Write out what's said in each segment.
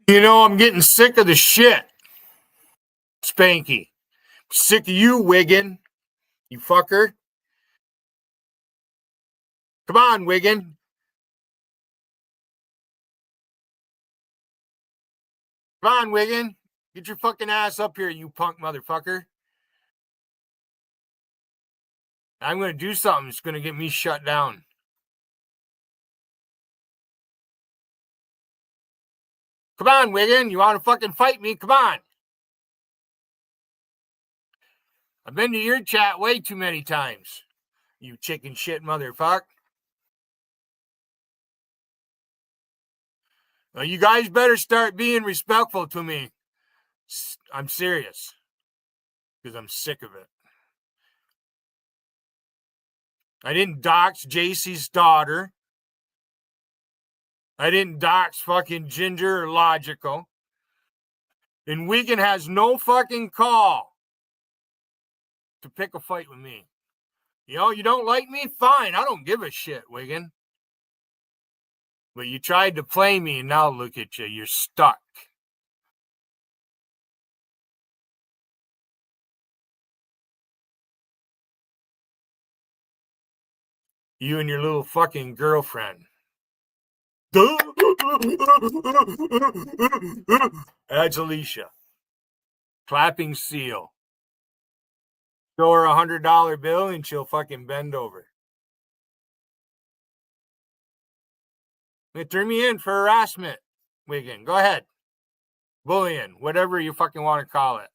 You know, I'm getting sick of the shit, Spanky. Sick of you, Wiggin. You fucker. Come on, Wiggin. Come on, Wiggin. Get your fucking ass up here, you punk motherfucker. I'm going to do something that's going to get me shut down. Come on, Wiggin. You want to fucking fight me? Come on. I've been to your chat way too many times, you chicken shit motherfucker. Well, you guys better start being respectful to me. I'm serious. Because I'm sick of it. I didn't dox JC's daughter. I didn't dox fucking Ginger or Logical. And Wiggin has no fucking call to pick a fight with me. You know, you don't like me? Fine. I don't give a shit, Wiggin. But you tried to play me, and now look at you. You're stuck. You and your little fucking girlfriend. That's Alicia. Clapping seal. Show her $100 bill and she'll fucking bend over. They turn me in for harassment, Wiggin. Go ahead. Bullying, whatever you fucking want to call it.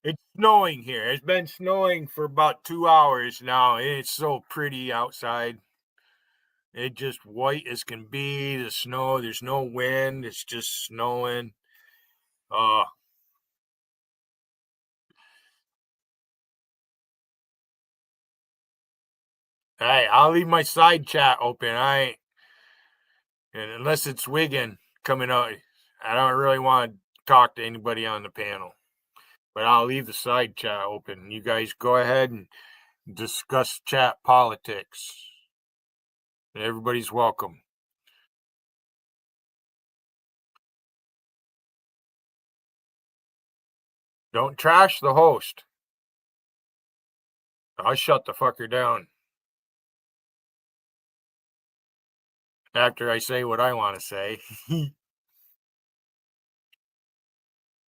It's snowing here. It's been snowing for about 2 hours now. It's so pretty outside. It's just white as can be. The snow, there's no wind. It's just snowing. Hey, I'll leave my side chat open. And unless it's Wiggin coming out, I don't really want to talk to anybody on the panel. But I'll leave the side chat open. You guys go ahead and discuss chat politics. And everybody's welcome. Don't trash the host. I'll shut the fucker down after I say what I want to say.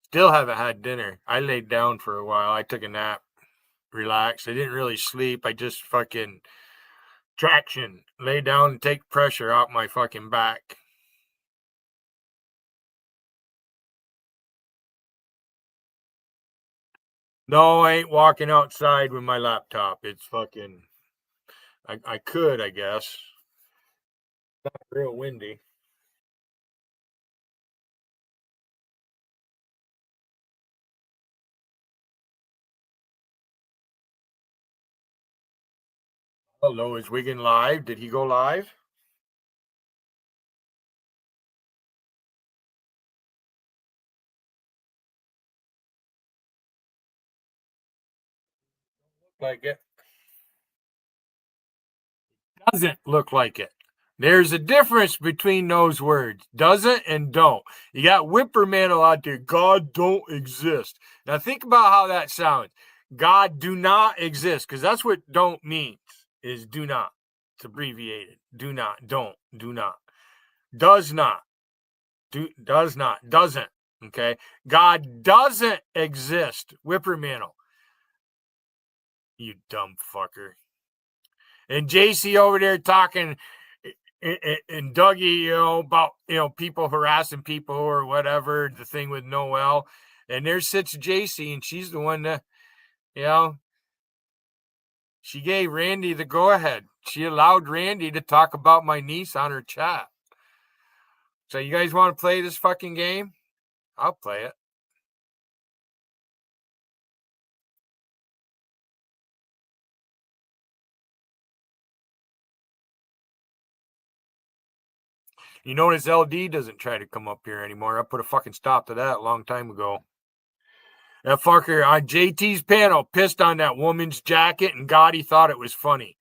Still haven't had dinner. I laid down for a while. I took a nap, relaxed. I didn't really sleep. I just fucking traction, lay down and take pressure out my fucking back. No, I ain't walking outside with my laptop. It's fucking. I could, I guess. Not real windy. Hello, is Wiggin live? Did he go live? Like it. Doesn't look like it. There's a difference between those words. Doesn't and don't. You got Whippermantle out there. God don't exist. Now think about how that sounds. God do not exist. Because that's what don't means. Is do not. It's abbreviated. Do not. Don't. Do not. Does not. Does not. Doesn't. Okay. God doesn't exist. Whippermantle. You dumb fucker. And JC over there talking and Dougie, about, people harassing people or whatever, the thing with Noel. And there sits JC, and she's the one that, she gave Randy the go-ahead. She allowed Randy to talk about my niece on her chat. So you guys want to play this fucking game? I'll play it. You notice LD doesn't try to come up here anymore. I put a fucking stop to that a long time ago. That fucker on JT's panel pissed on that woman's jacket, and God, he thought it was funny.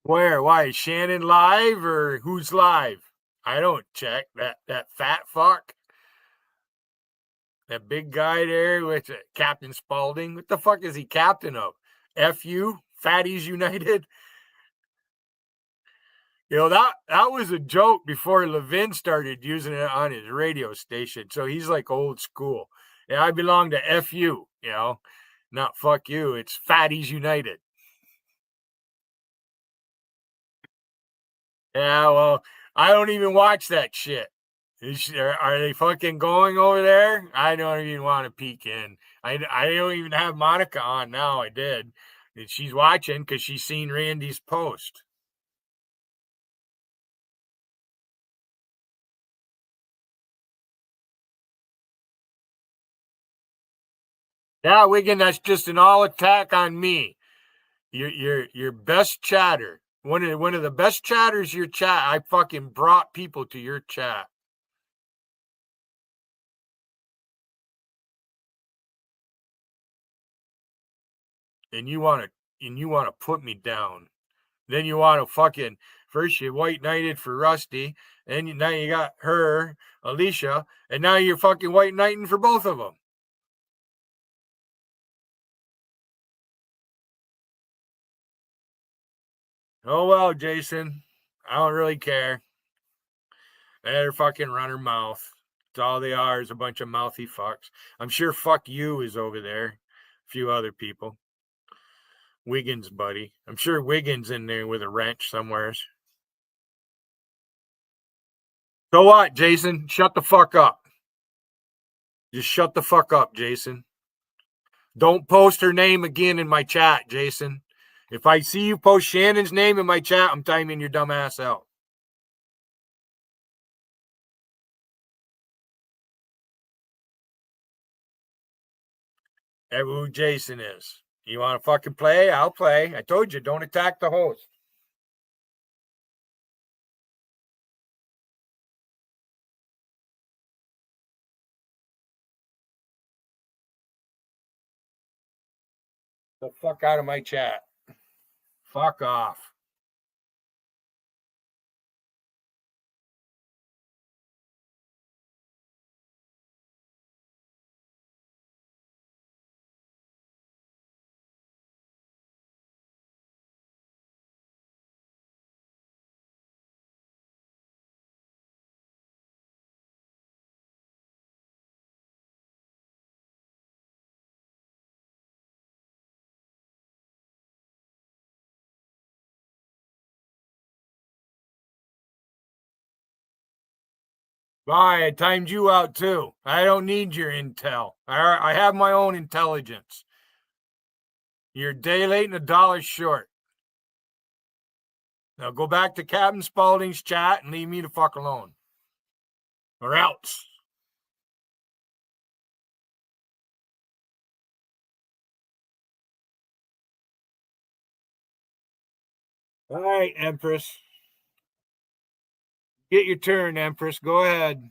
Where? Why is Shannon live or who's live? I don't check that fat fuck. That big guy there with Captain Spaulding. What the fuck is he captain of? FU? Fatties United? That was a joke before Levin started using it on his radio station. So he's like old school. Yeah, I belong to FU, not fuck you. It's Fatties United. Yeah, well, I don't even watch that shit. Are they fucking going over there? I don't even want to peek in. I don't even have Monica on now. I did. And she's watching because she's seen Randy's post. Yeah, Wigan, that's just an all attack on me. Your best chatter. One of the best chatters your chat. I fucking brought people to your chat. And you want to put me down. Then you want to fucking first you white knighted for Rusty, and now you got her, Alicia, and now you're fucking white knighting for both of them. Oh well, Jason, I don't really care. They're fucking run her mouth. It's all they are is a bunch of mouthy fucks. I'm sure fuck you is over there. A few other people. Wiggins, buddy. I'm sure Wiggins in there with a wrench somewheres. So what, Jason? Shut the fuck up. Just shut the fuck up, Jason. Don't post her name again in my chat, Jason. If I see you post Shannon's name in my chat, I'm timing your dumb ass out. That's who Jason is. You want to fucking play? I'll play. I told you, don't attack the host. The fuck out of my chat. Fuck off. Bye. I timed you out too. I don't need your intel. I have my own intelligence. You're a day late and a dollar short. Now go back to Captain Spaulding's chat and leave me the fuck alone. Or else. All right, Empress. Get your turn, Empress. Go ahead.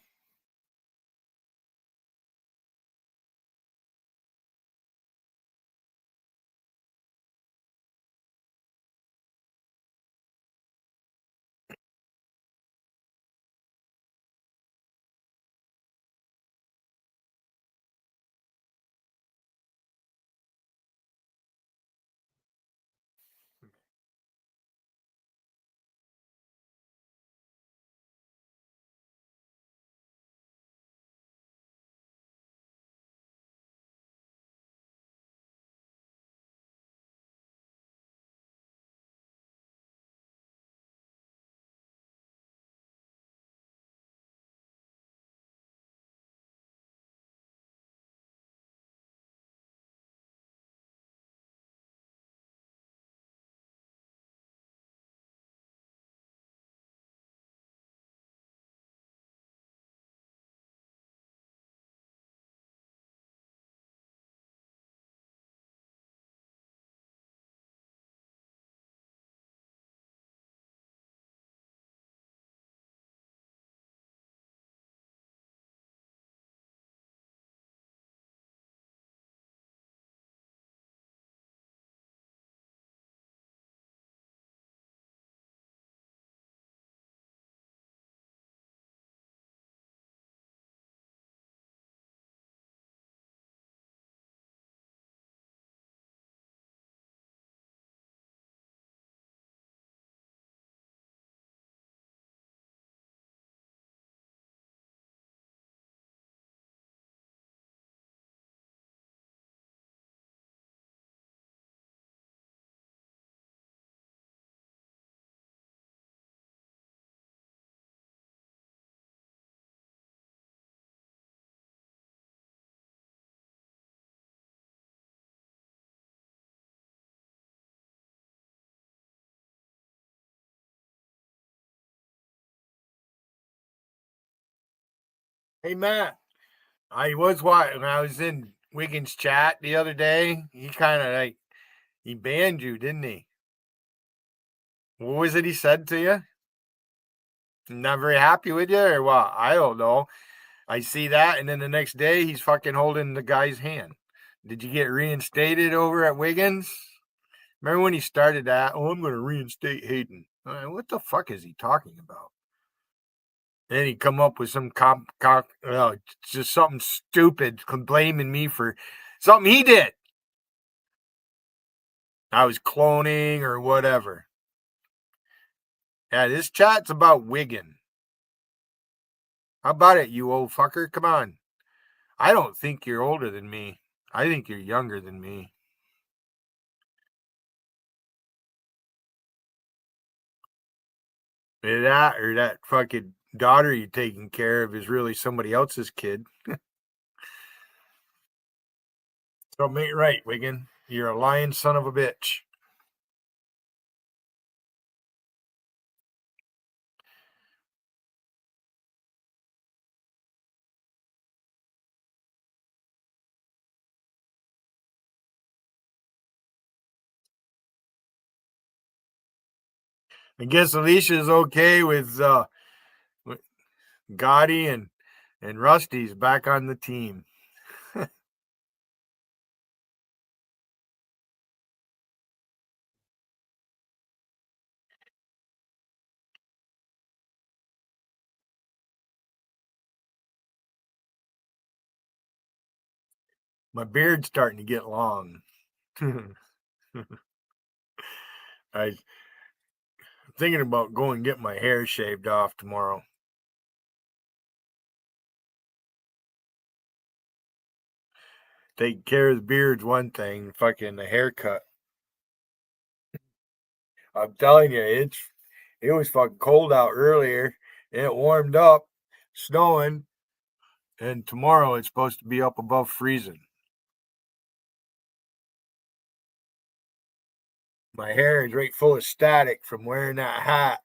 Hey, Matt, I was when I was in Wiggins' chat the other day. He kind of like he banned you, didn't he? What was it he said to you? Not very happy with you, or what? I don't know. I see that, and then the next day he's fucking holding the guy's hand. Did you get reinstated over at Wiggins? Remember when he started that? Oh, I'm going to reinstate Hayden. What the fuck is he talking about? Then he come up with some just something stupid, blaming me for something he did. I was cloning or whatever. Yeah, this chat's about Wiggin. How about it, you old fucker? Come on. I don't think you're older than me. I think you're younger than me. That or that fucking daughter you taking care of is really somebody else's kid. Something ain't right, Wiggin. You're a lying son of a bitch. I guess Alicia's okay with Gotti and Rusty's back on the team. My beard's starting to get long. I'm thinking about going and get my hair shaved off tomorrow. Taking care of the beard's one thing, fucking the haircut. I'm telling you, it was fucking cold out earlier, and it warmed up, snowing, and tomorrow it's supposed to be up above freezing. My hair is right full of static from wearing that hat.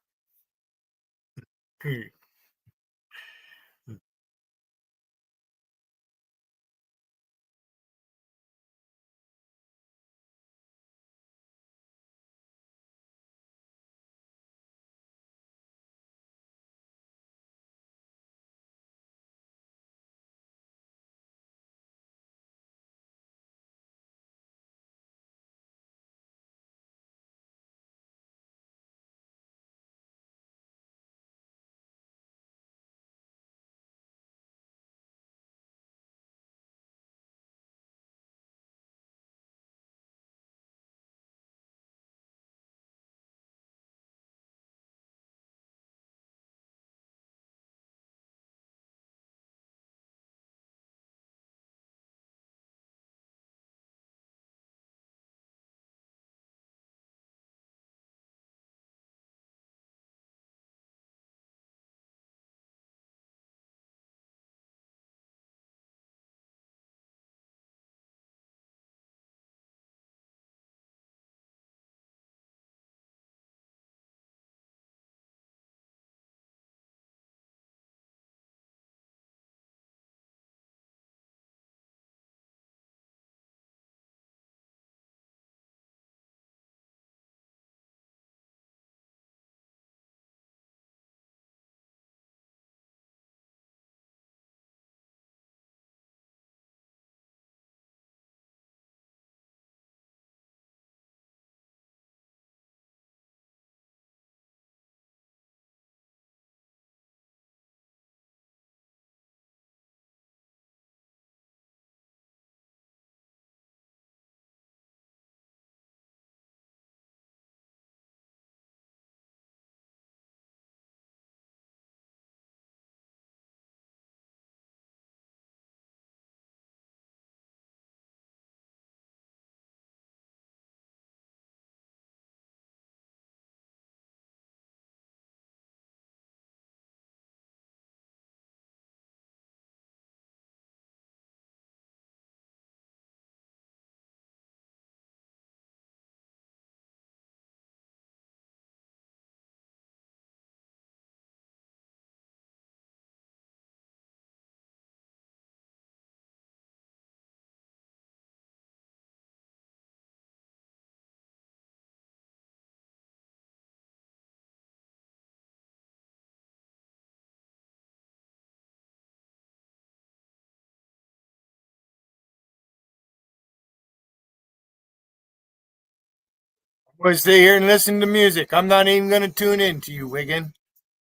Want to stay here and listen to music. I'm not even going to tune in to you, Wiggin.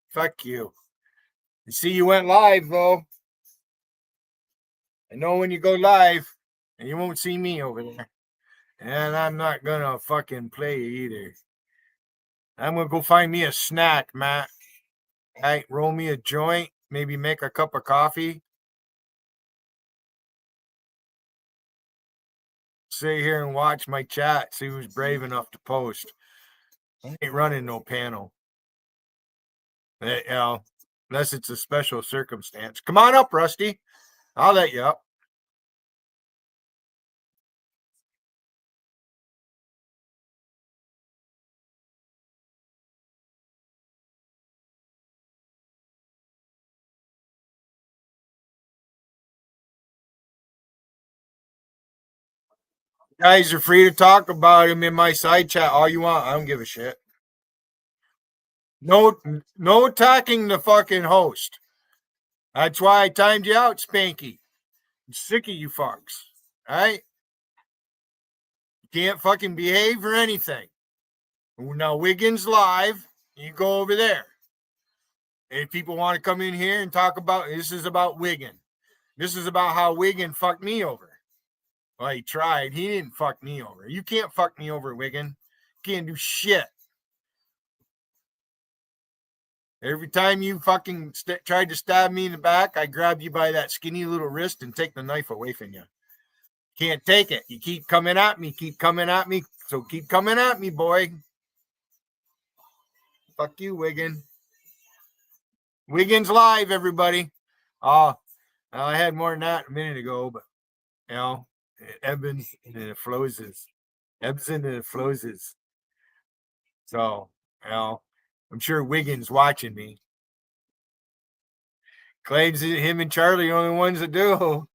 Fuck you. You see, you went live, though. I know when you go live, and you won't see me over there. And I'm not going to fucking play either. I'm going to go find me a snack, Matt. Right, roll me a joint, maybe make a cup of coffee. Sit here and watch my chat, see who's brave enough to post. I ain't running no panel. You know, unless it's a special circumstance. Come on up, Rusty. I'll let you up. Guys are free to talk about him in my side chat all you want. I don't give a shit. No attacking the fucking host. That's why I timed you out, Spanky. I'm sick of you fucks. All right? You can't fucking behave or anything. Now Wiggins live. You go over there. If people want to come in here and talk about this is about Wiggin. This is about how Wiggin fucked me over. Well, he tried. He didn't fuck me over. You can't fuck me over, Wiggin. You can't do shit. Every time you fucking tried to stab me in the back, I grabbed you by that skinny little wrist and take the knife away from you. Can't take it. You keep coming at me. Keep coming at me. So keep coming at me, boy. Fuck you, Wiggin. Wiggins live, everybody. Oh, I had more than that a minute ago, but you know, it ebbs and it flows. Ebbs and it flows. So, you know, I'm sure Wiggins watching me. Claims that him and Charlie are the only ones that do.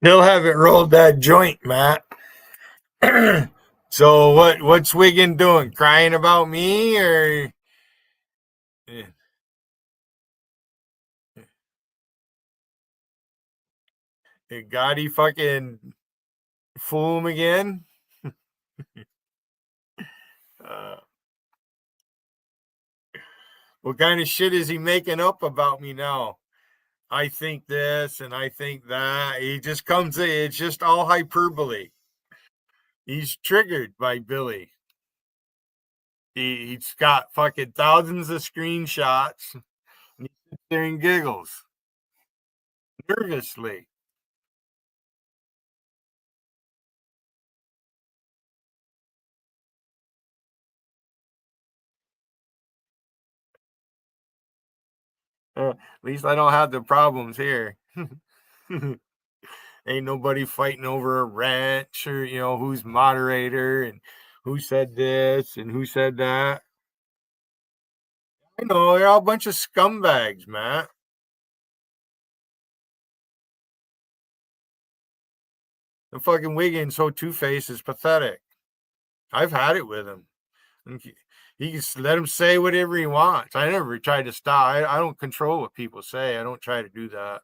Still haven't rolled that joint, Matt. So what's Wiggin doing? Crying about me or did Gotti fucking fool him again? Uh, what kind of shit is he making up about me now? I think this and I think that. He just comes in, it's just all hyperbole. He's triggered by Billy. He's got fucking thousands of screenshots. And he sits there and giggles nervously. At least I don't have the problems here. Ain't nobody fighting over a ranch or, who's moderator and who said this and who said that. I know, they're all a bunch of scumbags, Matt. The fucking Wiggins so two-faced is pathetic. I've had it with him. He can let him say whatever he wants. I never try to stop. I don't control what people say. I don't try to do that.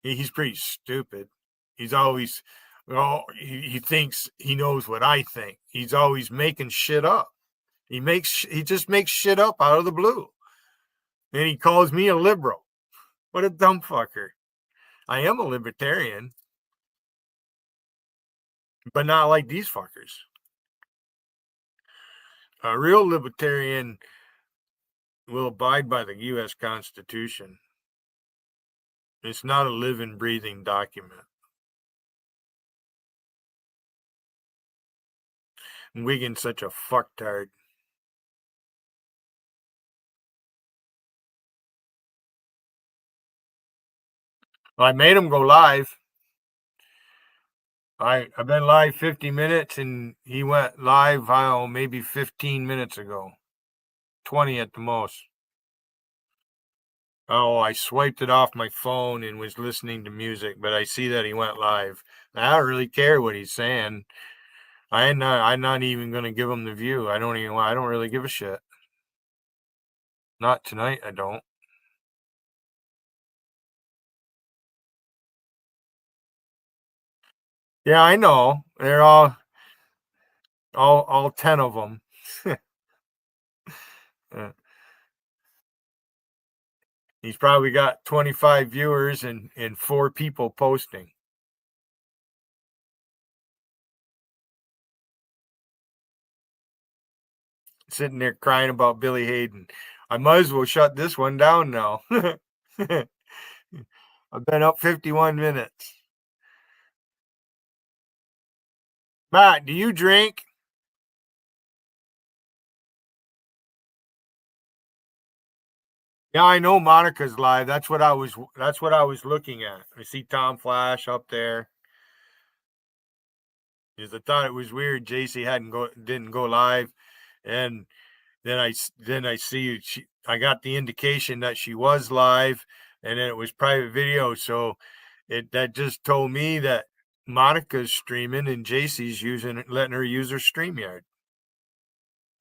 He's pretty stupid. He's always, he thinks he knows what I think. He's always making shit up. He just makes shit up out of the blue. And he calls me a liberal. What a dumb fucker. I am a libertarian, but not like these fuckers. A real libertarian will abide by the U.S. Constitution. It's not a living, breathing document. And Wiggins such a fucktard. Well, I made him go live. I've been live 50 minutes and he went live, maybe 15 minutes ago. 20 at the most. Oh, I swiped it off my phone and was listening to music, but I see that he went live. I don't really care what he's saying. I'm not even gonna give him the view. I don't really give a shit. Not tonight, I don't. Yeah, I know. They're all 10 of them. He's probably got 25 viewers and 4 people posting. Sitting there crying about Billy Hayden. I might as well shut this one down now. I've been up 51 minutes. Matt, do you drink? Yeah, I know Monica's live. That's what I was looking at. I see Tom Flash up there. Because I thought it was weird JC didn't go live, and then I see I got the indication that she was live, and then it was private video. So that just told me that Monica's streaming and JC's letting her use her StreamYard,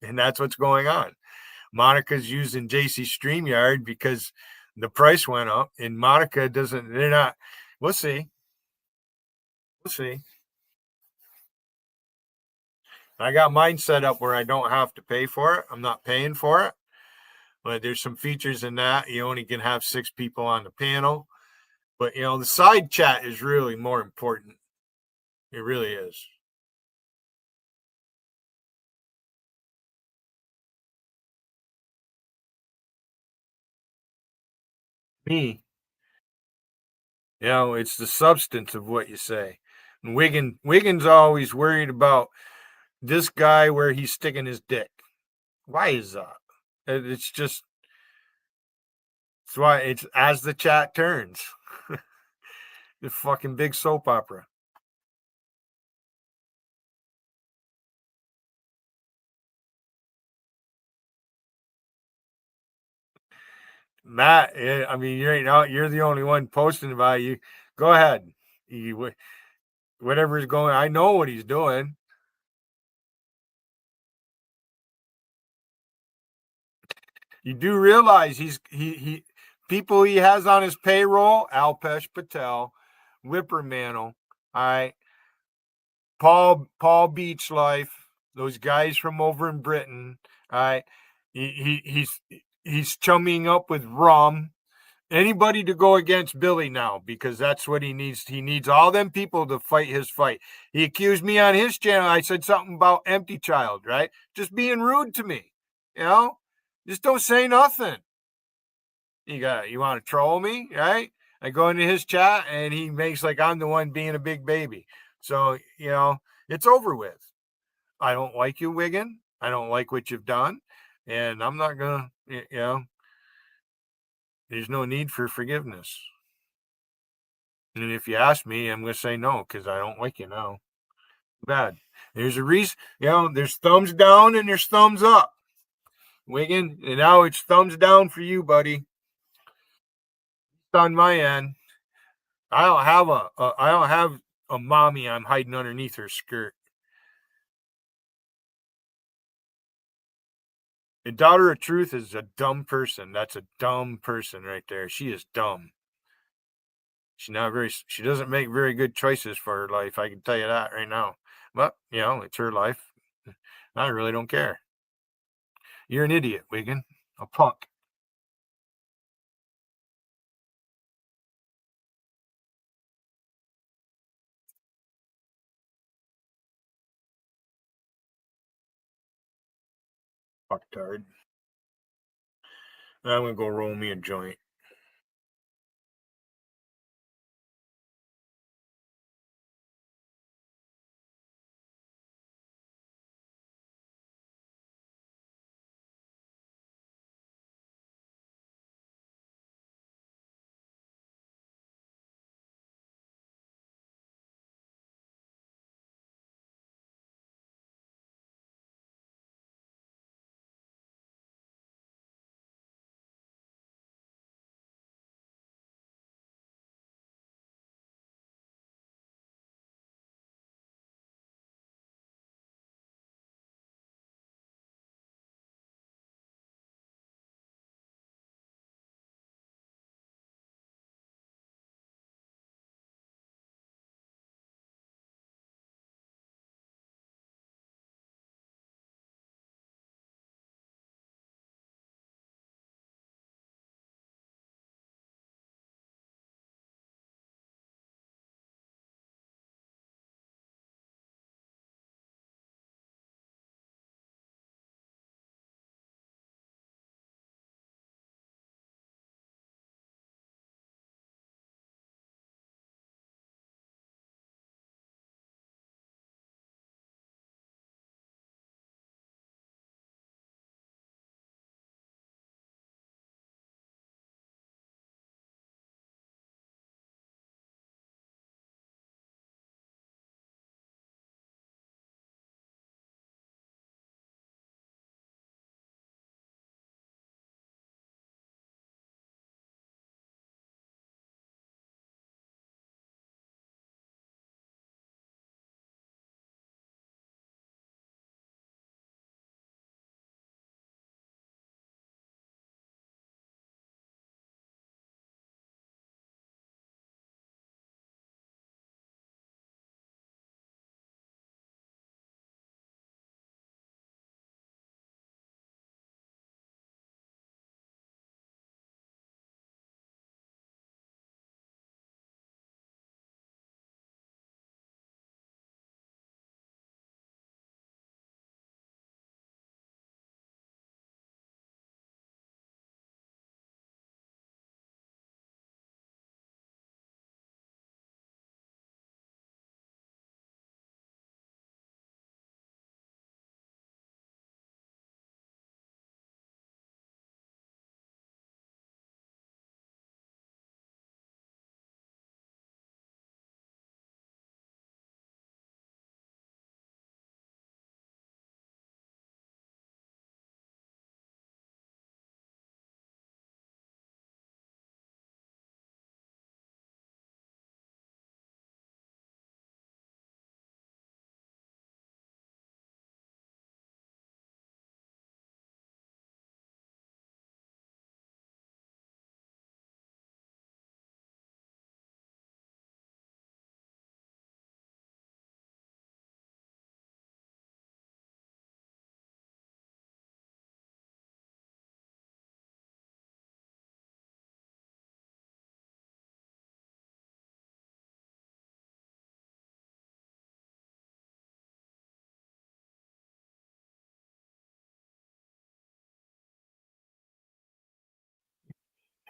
and that's what's going on. Monica's using JC's StreamYard because the price went up, and Monica doesn't. They're not. We'll see. We'll see. I got mine set up where I don't have to pay for it. I'm not paying for it. But there's some features in that. You only can have 6 people on the panel. But the side chat is really more important. It really is. Me, it's the substance of what you say. And Wiggins always worried about this guy where he's sticking his dick. Why is that? It's just it's why it's as the chat turns. The fucking big soap opera. Matt, I mean, you ain't out. You're the only one posting about you. Go ahead. Whatever's going. I know what he's doing. You do realize he people he has on his payroll: Alpesh Patel, Whippermantle, all right, Paul Beach Life, those guys from over in Britain, all right. He's chumming up with Rum. Anybody to go against Billy now because that's what he needs. He needs all them people to fight his fight. He accused me on his channel. I said something about empty child, right? Just being rude to me, you know. Just don't say nothing. You want to troll me, right? I go into his chat and he makes like I'm the one being a big baby. So it's over with. I don't like you, Wiggin. I don't like what you've done, and I'm not gonna. There's no need for forgiveness. And if you ask me, I'm going to say no because I don't like you now. Bad. There's a reason, there's thumbs down and there's thumbs up. Wiggin, and now it's thumbs down for you, buddy. It's on my end. I don't have a mommy I'm hiding underneath her skirt. A daughter of truth is a dumb person. That's a dumb person right there. She is dumb. She doesn't make very good choices for her life. I can tell you that right now. But, it's her life. I really don't care. You're an idiot, Wiggin. A punk. Fucktard. I'm gonna go roll me a joint.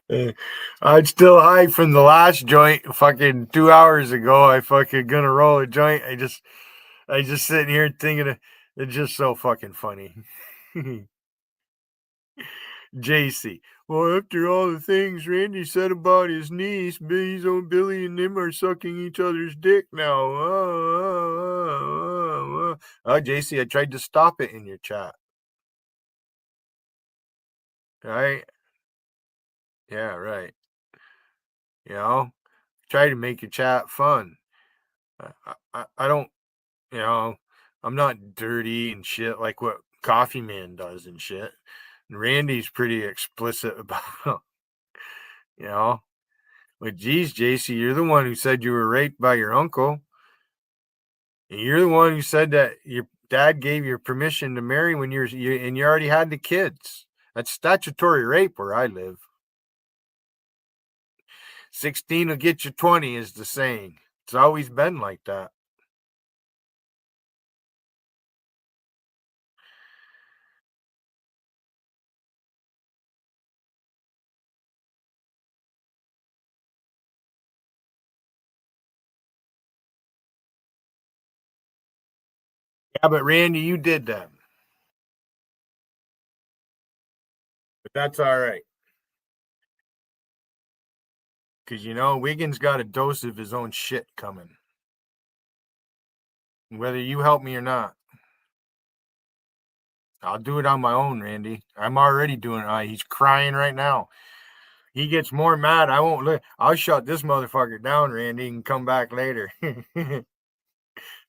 I'm still high from the last joint fucking 2 hours ago. I fucking gonna roll a joint. I just sitting here thinking it's just so fucking funny. JC. Well, after all the things Randy said about his niece, Billy and them are sucking each other's dick now. JC, I tried to stop it in your chat. Right? Yeah, right. You know, try to make your chat fun. I don't, you know, I'm not dirty and shit like what Coffee Man does and shit. And Randy's pretty explicit about, you know. But geez, JC, you're the one who said you were raped by your uncle. And you're the one who said that your dad gave you permission to marry when you already had the kids. That's statutory rape where I live. 16 will get you 20 is the saying. It's always been like that. Yeah, but Randy, you did that. But that's all right. Because, Wiggins got a dose of his own shit coming. Whether you help me or not. I'll do it on my own, Randy. I'm already doing it. He's crying right now. He gets more mad. I won't let. I'll shut this motherfucker down, Randy, and come back later.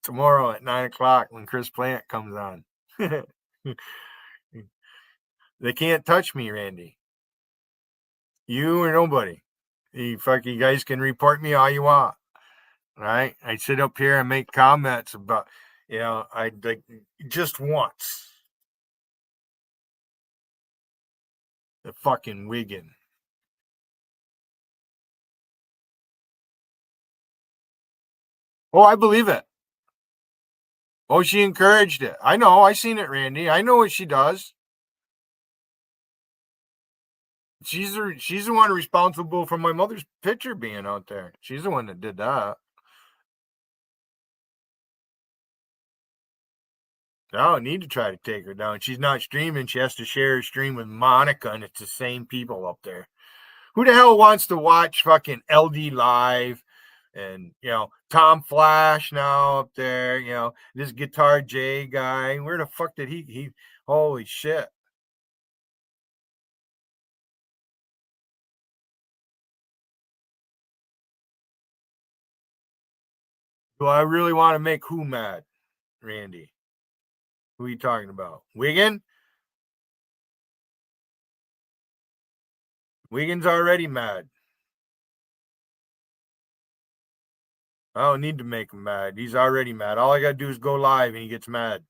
Tomorrow at 9 o'clock when Chris Plant comes on. They can't touch me, Randy. You or nobody. You fucking guys can report me all you want. Right? I sit up here and make comments about, I like just once. The fucking Wiggin. Oh, I believe it. Oh, she encouraged it. I know. I seen it, Randy. I know what she does. She's the one responsible for my mother's picture being out there. She's the one that did that. I don't need to try to take her down. She's not streaming. She has to share her stream with Monica, and it's the same people up there. Who the hell wants to watch fucking LD Live and, Tom Flash now up there, this Guitar J guy? Where the fuck did he holy shit. Do I really want to make who mad, Randy? Who are you talking about? Wiggin? Wiggins already mad. I don't need to make him mad. He's already mad. All I gotta do is go live and he gets mad.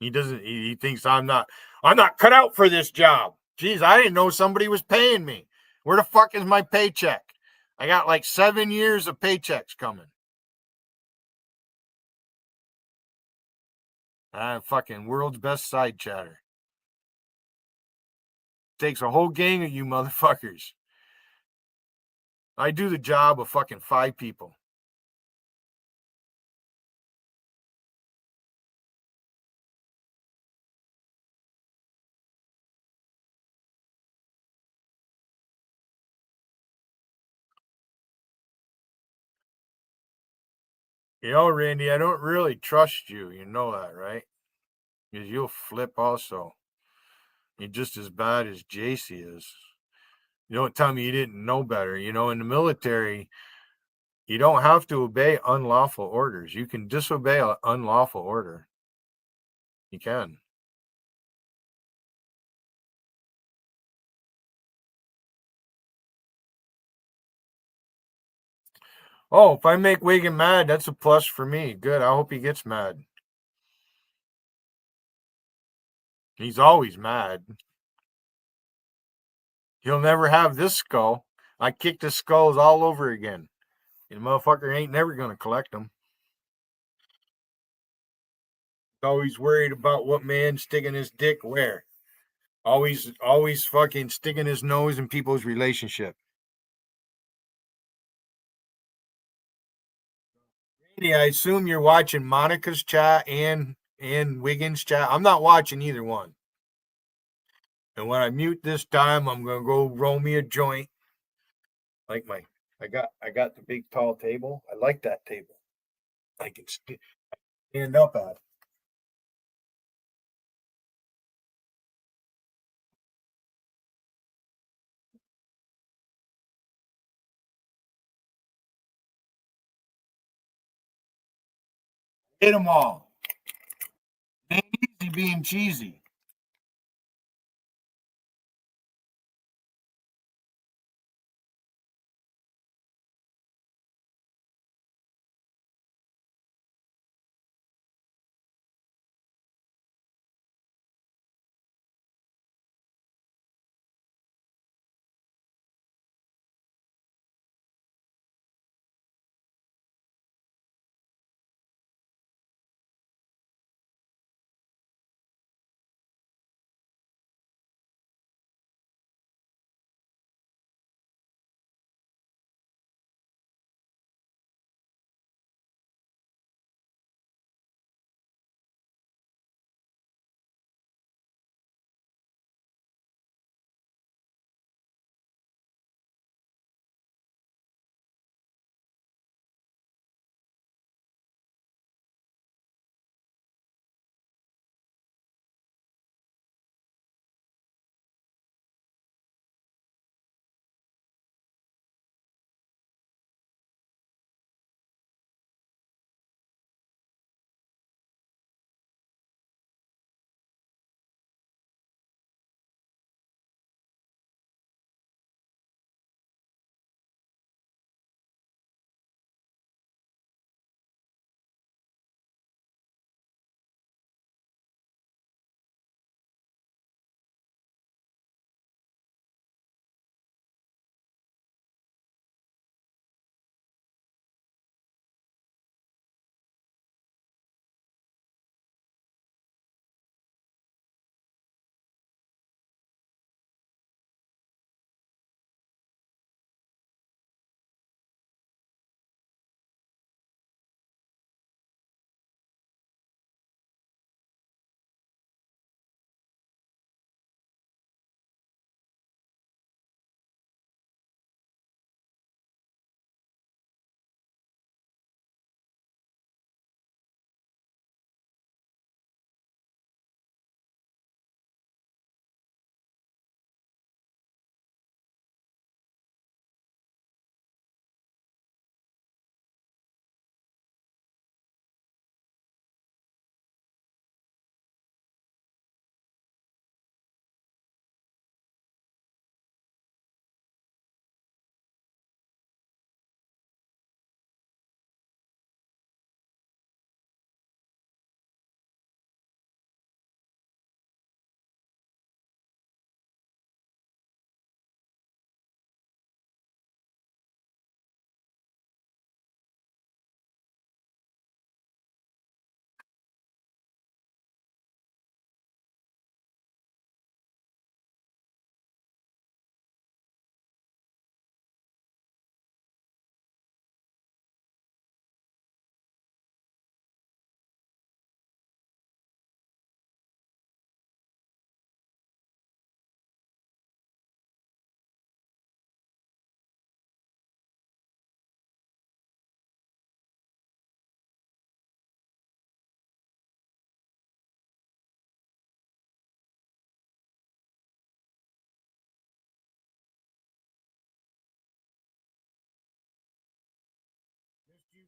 He doesn't he thinks I'm not cut out for this job. Jeez, I didn't know somebody was paying me. Where the fuck is my paycheck? I got like 7 years of paychecks coming. Fucking world's best side chatter. Takes a whole gang of you motherfuckers. I do the job of fucking 5 people. Randy, I don't really trust you. You know that, right? Because you'll flip also. You're just as bad as JC is. You don't tell me you didn't know better. In the military, you don't have to obey unlawful orders. You can disobey an unlawful order. You can. Oh, if I make Wiggin mad, that's a plus for me. Good. I hope he gets mad. He's always mad. He'll never have this skull. I kicked his skulls all over again. The motherfucker ain't never going to collect them. Always worried about what man sticking his dick where. Always fucking sticking his nose in people's relationship. Randy, I assume you're watching Monica's chat and Wiggins' chat. I'm not watching either one. And when I mute this time, I'm gonna go roll me a joint. Like I got the big tall table. I like that table. I can stand up at it. Hit them all. Ain't easy being cheesy.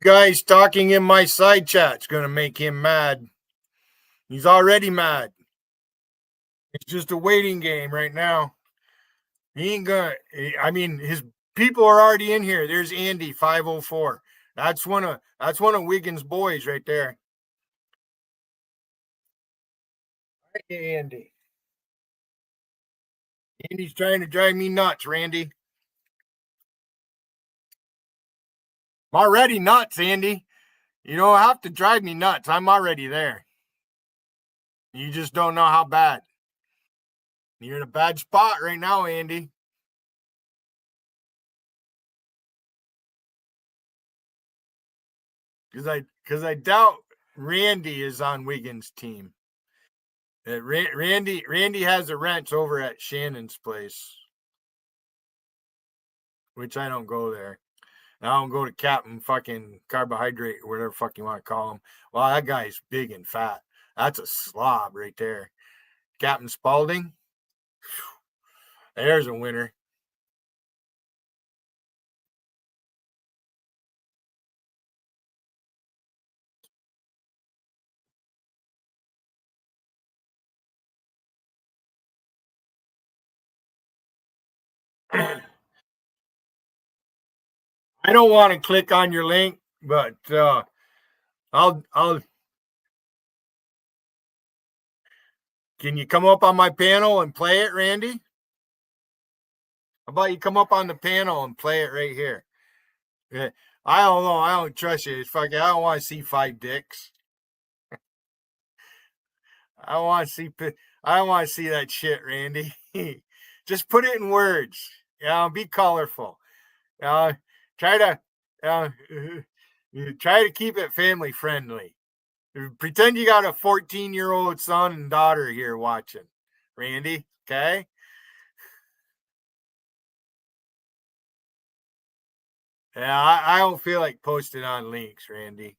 Guys talking in my side chat's gonna make him mad. He's already mad. It's just a waiting game right now. He ain't gonna. I mean, his people are already in here. There's Andy 504. That's one of Wiggins' boys right there. Hey, Andy. Andy's trying to drive me nuts, Randy. I'm already nuts, Andy. You don't have to drive me nuts. I'm already there. You just don't know how bad. You're in a bad spot right now, Andy. Because I doubt Randy is on Wiggins' team. Randy has a wrench over at Shannon's place, which I don't go there. I don't go to Captain fucking Carbohydrate or whatever fuck you want to call him. Well, that guy's big and fat. That's a slob right there. Captain Spaulding, there's a winner. I don't want to click on your link, but I'll. Can you come up on my panel and play it, Randy? How about you come up on the panel and play it right here? Yeah. I don't know. I don't trust you. It's fucking. I don't want to see five dicks. I don't want to see. I don't want to see that shit, Randy. Just put it in words. Be colorful. Uh, try to uh, try to keep it family friendly. Pretend you got a 14-year-old son and daughter here watching, Randy. Okay. Yeah, I don't feel like posting on links, Randy.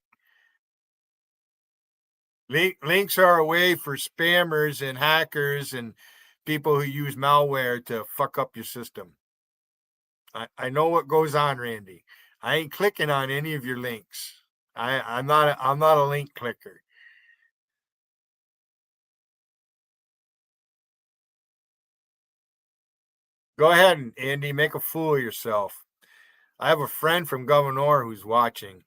Links are a way for spammers and hackers and people who use malware to fuck up your system. I know what goes on, Randy. I ain't clicking on any of your links. I'm not a link clicker. Go ahead, Andy, make a fool of yourself. I have a friend from Governor who's watching,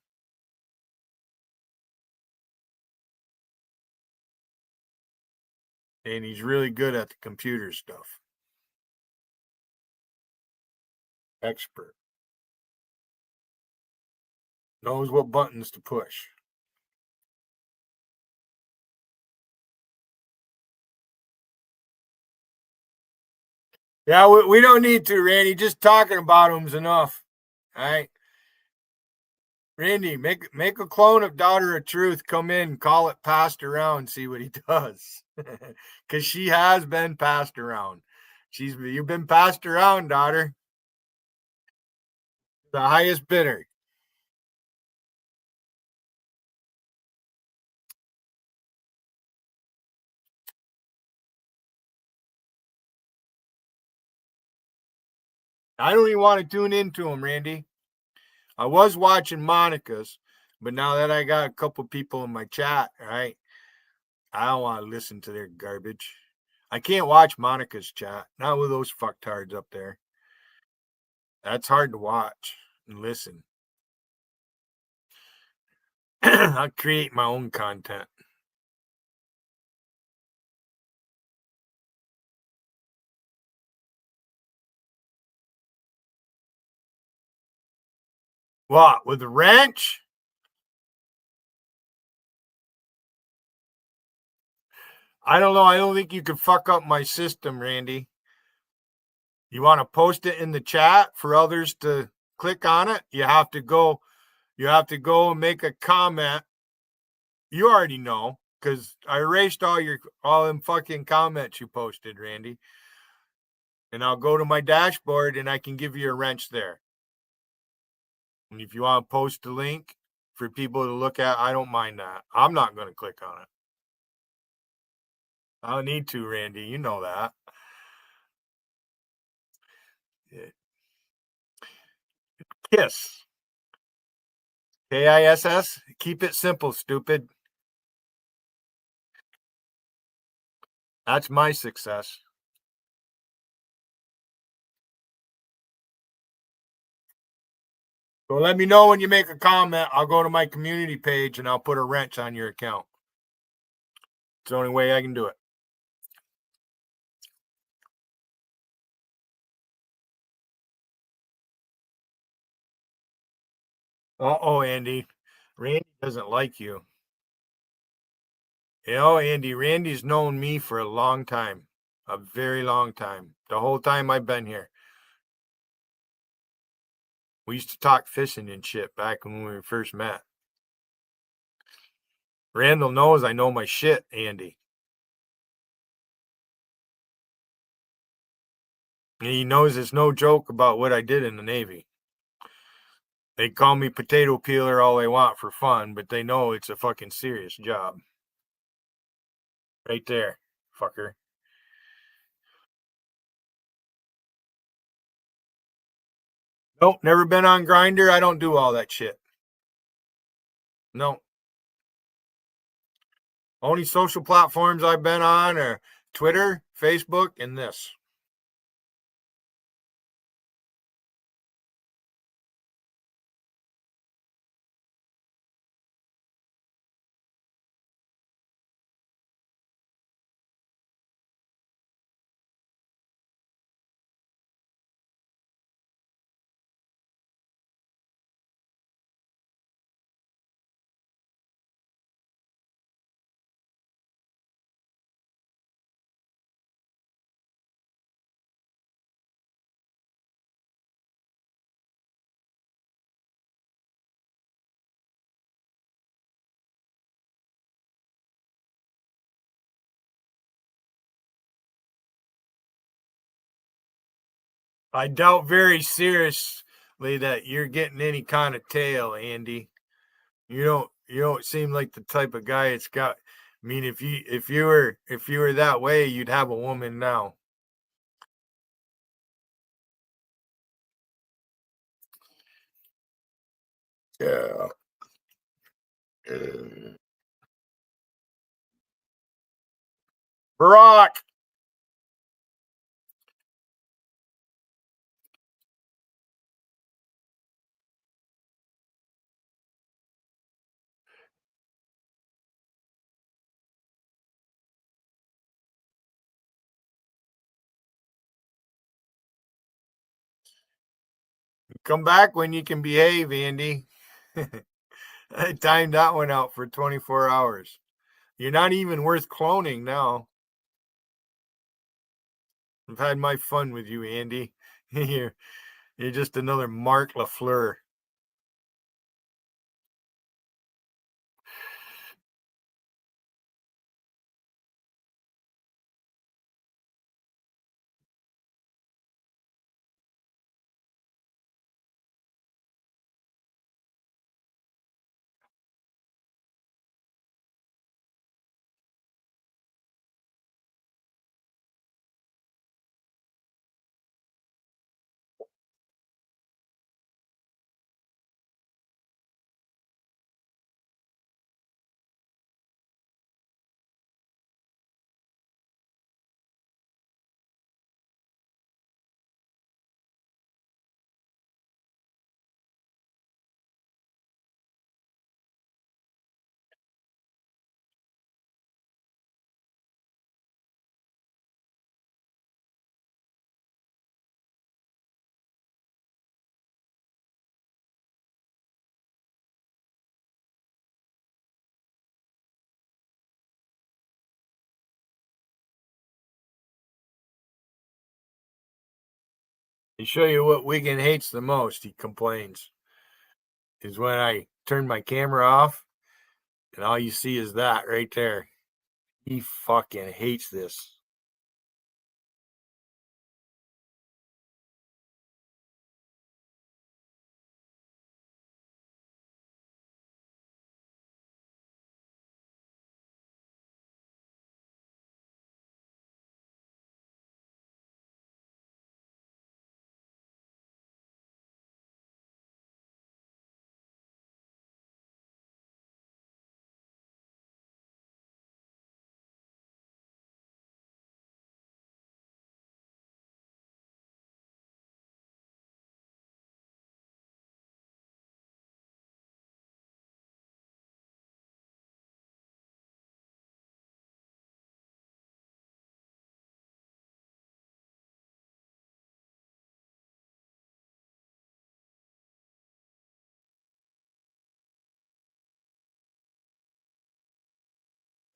and he's really good at the computer stuff. Expert. Knows what buttons to push. Yeah, we don't need to, Randy. Just talking about him's enough. All right. Randy, make a clone of Daughter of Truth. Come in, call it passed around, see what he does. Because she has been passed around. You've been passed around, daughter. The highest bidder. I don't even want to tune into him, Randy. I was watching Monica's, but now that I got a couple people in my chat, right, I don't want to listen to their garbage. I can't watch Monica's chat, not with those fucktards up there. That's hard to watch and listen. I create my own content. What, with the wrench? I don't know. I don't think you can fuck up my system, Randy. You want to post it in the chat for others to click on it? You have to go and make a comment. You already know because I erased all them fucking comments you posted, Randy. And I'll go to my dashboard and I can give you a wrench there. And if you want to post a link for people to look at, I don't mind that. I'm not going to click on it. I don't need to, Randy. You know that. Kiss. KISS. Keep it simple, stupid. That's my success. So let me know when you make a comment. I'll go to my community page and I'll put a wrench on your account. It's the only way I can do it. Oh, Andy. Randy doesn't like you. You know, Andy, Randy's known me for a long time. A very long time. The whole time I've been here. We used to talk fishing and shit back when we first met. Randall knows I know my shit, Andy. And he knows it's no joke about what I did in the Navy. They call me potato peeler all they want for fun, but they know it's a fucking serious job. Right there, fucker. Nope, never been on Grinder. I don't do all that shit. No. Only social platforms I've been on are Twitter, Facebook, and this. I doubt very seriously that you're getting any kind of tail, Andy. You don't seem like the type of guy it's got. I mean, if you were that way, you'd have a woman now. Yeah. Barack, come back when you can behave, Andy. I timed that one out for 24 hours. You're not even worth cloning now. I've had my fun with you, Andy. You're just another Mark LaFleur. To show you what Wiggin hates the most, he complains, is when I turn my camera off and all you see is that right there. He fucking hates this.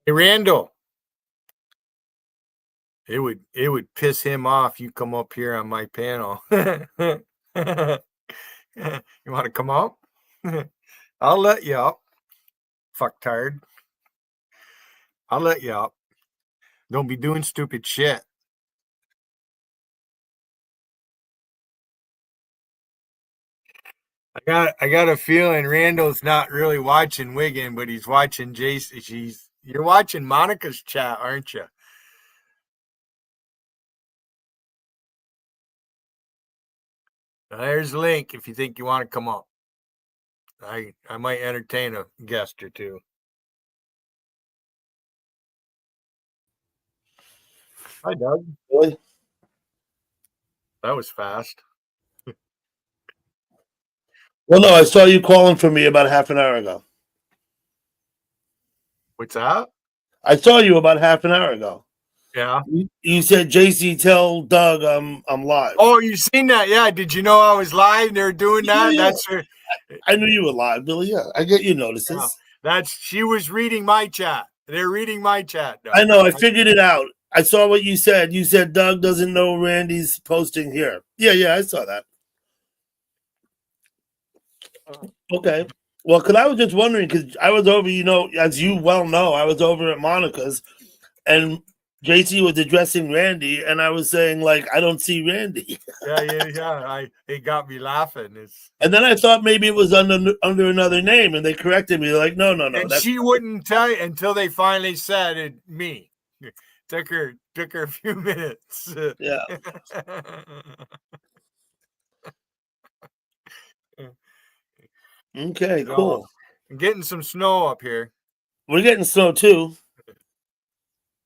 Hey, Randall, It would piss him off. You come up here on my panel. You want to come up? I'll let you up. Fucktard. I'll let you up. Don't be doing stupid shit. I got a feeling Randall's not really watching Wiggin, but he's watching Jason. You're watching Monica's chat, aren't you? There's a link if you think you want to come up. I might entertain a guest or two. Hi, Doug. Really? That was fast. Well, no, I saw you calling for me about half an hour ago. What's that? I saw you about half an hour ago. Yeah. You said, JC, tell Doug I'm live. Oh, you seen that? Yeah. Did you know I was live? They're doing that. Yeah. That's her. I knew you were live, Billy. Yeah, I get your notices. Yeah. She was reading my chat. They're reading my chat. Doug. I know. I figured it out. I saw what you said. You said Doug doesn't know Randy's posting here. Yeah, I saw that. Okay. Well, because I was just wondering, because I was over, as you well know, I was over at Monica's, and JC was addressing Randy, and I was saying, like, I don't see Randy. Yeah. It got me laughing. And then I thought maybe it was under another name, and they corrected me. They're like, no. And she wouldn't tell you until they finally said it. Me. Took her a few minutes. Yeah. Okay, cool. I'm getting some snow up here. We're getting snow too.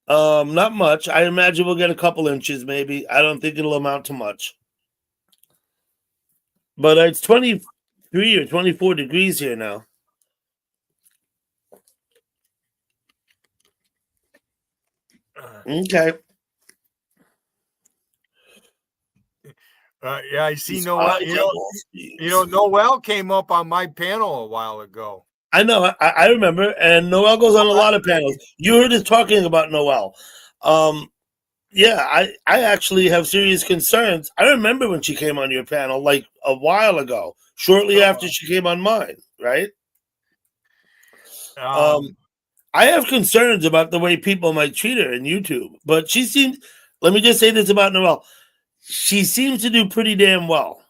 Not much. I imagine we'll get a couple inches, maybe. I don't think it'll amount to much. But it's 23 or 24 degrees here now. Okay. Yeah, I see Noel. Noel came up on my panel a while ago. I know. I remember. And Noel goes on a lot of panels. You heard us talking about Noel. Yeah, I actually have serious concerns. I remember when she came on your panel like a while ago, shortly after she came on mine, right? I have concerns about the way people might treat her in YouTube, but she seems, let me just say this about Noel. She seems to do pretty damn well,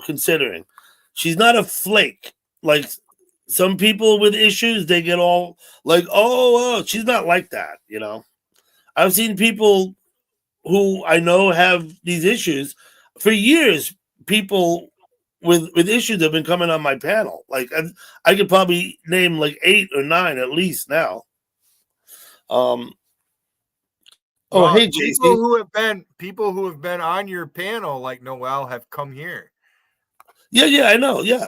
considering. She's not a flake. Like some people with issues, they get all like, oh, she's not like that, I've seen people who I know have these issues for years. People with issues have been coming on my panel. Like I could probably name like 8 or 9 at least now. Hey, JC. People who have been on your panel like Noel have come here. Yeah, I know. Yeah.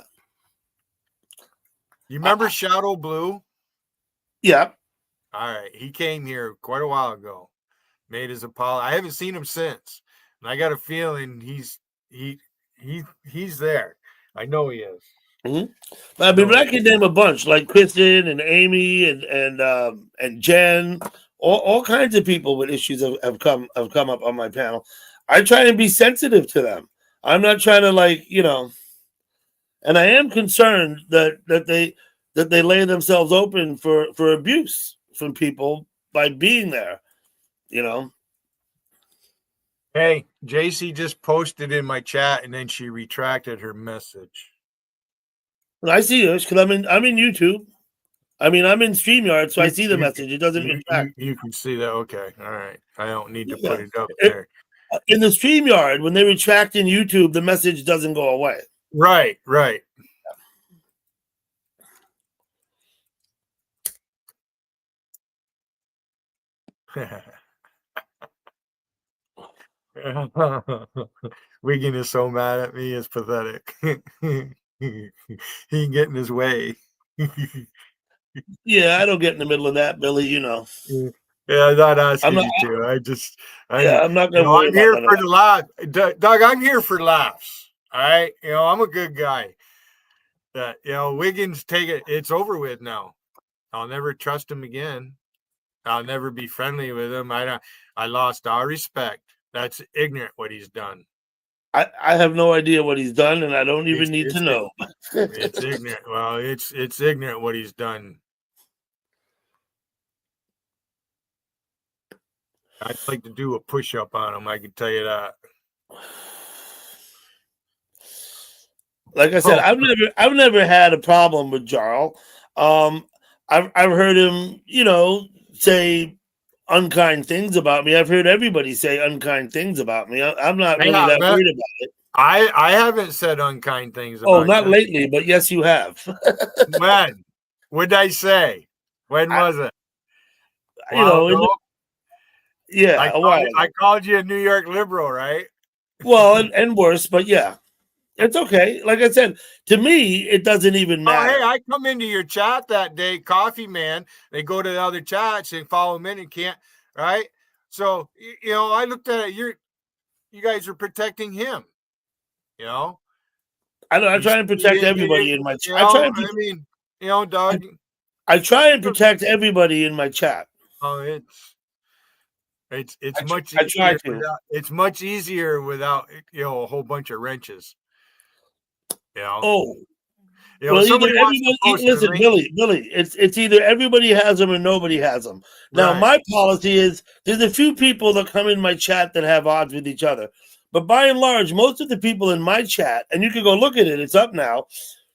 You remember Shadow Blue? Yeah. All right. He came here quite a while ago. Made his apology. I haven't seen him since. And I got a feeling he's there. I know he is. Mm-hmm. I mean, I can name a bunch like Kristen and Amy and Jen. All kinds of people with issues have come up on my panel. I try to be sensitive to them. I'm not trying to and I am concerned that they lay themselves open for abuse from people by being there. Hey, JC just posted in my chat and then she retracted her message. I see this because I'm in YouTube. I mean, I'm in StreamYard, so I see the message. It doesn't retract. You can see that. Okay. All right. I don't need to put it up there. In the StreamYard, when they retract in YouTube, the message doesn't go away. Right. Wiggin is so mad at me. It's pathetic. He can get in his way. Yeah, I don't get in the middle of that, Billy. Yeah, I'm not asking you to. I'm not going to worry I'm here for the laugh. Doug, I'm here for laughs. All right. I'm a good guy. Wiggins, it's over with now. I'll never trust him again. I'll never be friendly with him. I lost all respect. That's ignorant what he's done. I have no idea what he's done, and I don't even It's need to it's know. it's ignorant. Well, it's ignorant what he's done. I'd like to do a push up on him. I can tell you that. Like I said, I've never had a problem with Jarl. I've heard him, say unkind things about me. I've heard everybody say unkind things about me. I'm not really that worried about it. I haven't said unkind things Oh, about not you. lately, but yes, you have. When? What did I say? When was it? A while ago? Yeah, a while ago. I called you a New York liberal, right? Well, and worse, but yeah, it's okay. Like I said, to me, it doesn't even matter. Oh, hey, I come into your chat that day, Coffee Man. They go to the other chats and follow them in and can't, right? So, I looked at it. You guys are protecting him, you know? I try and protect everybody in my chat. Doug. I try and protect everybody in my chat. Oh, it's much I try easier. to. It's much easier without a whole bunch of wrenches. Oh, Listen, Billy. It's either everybody has them or nobody has them. Now, right. my policy is there's a few people that come in my chat that have odds with each other, but by and large, most of the people in my chat, and you can go look at it, it's up now.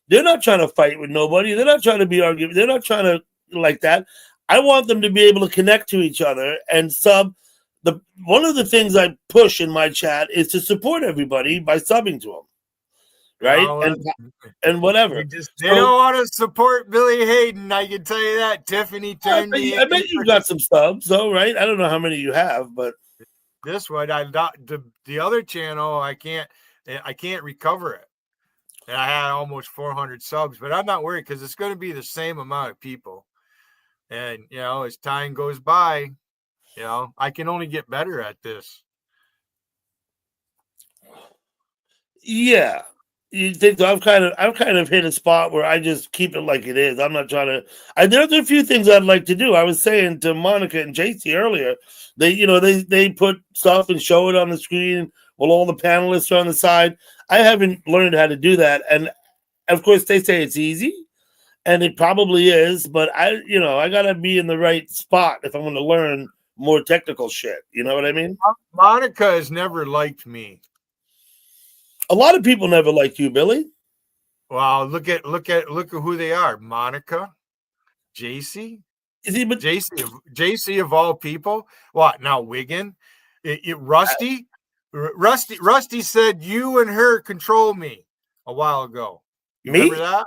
They're not trying to fight with nobody. They're not trying to be arguing. They're not trying to like that. I want them to be able to connect to each other and sub. One of the things I push in my chat is to support everybody by subbing to them, right? And whatever. They don't want to support Billy Hayden. I can tell you that. Tiffany turned me. I bet you've got some subs, though, right? I don't know how many you have, but this one, the other channel, I can't recover it. And I had almost 400 subs, but I'm not worried because it's going to be the same amount of people. And as time goes by, I can only get better at this. Yeah. You think so? I've kind of hit a spot where I just keep it like it is. I'm not trying to. There's a few things I'd like to do. I was saying to Monica and JC earlier, they put stuff and show it on the screen while all the panelists are on the side. I haven't learned how to do that, and of course they say it's easy, and it probably is. But I gotta be in the right spot if I'm going to learn more technical shit. You know what I mean? Monica has never liked me. A lot of people never liked you, Billy. Wow, look at who they are. Monica, JC. JC of all people. What now? Wiggin? Rusty said you and her control me a while ago. You remember that?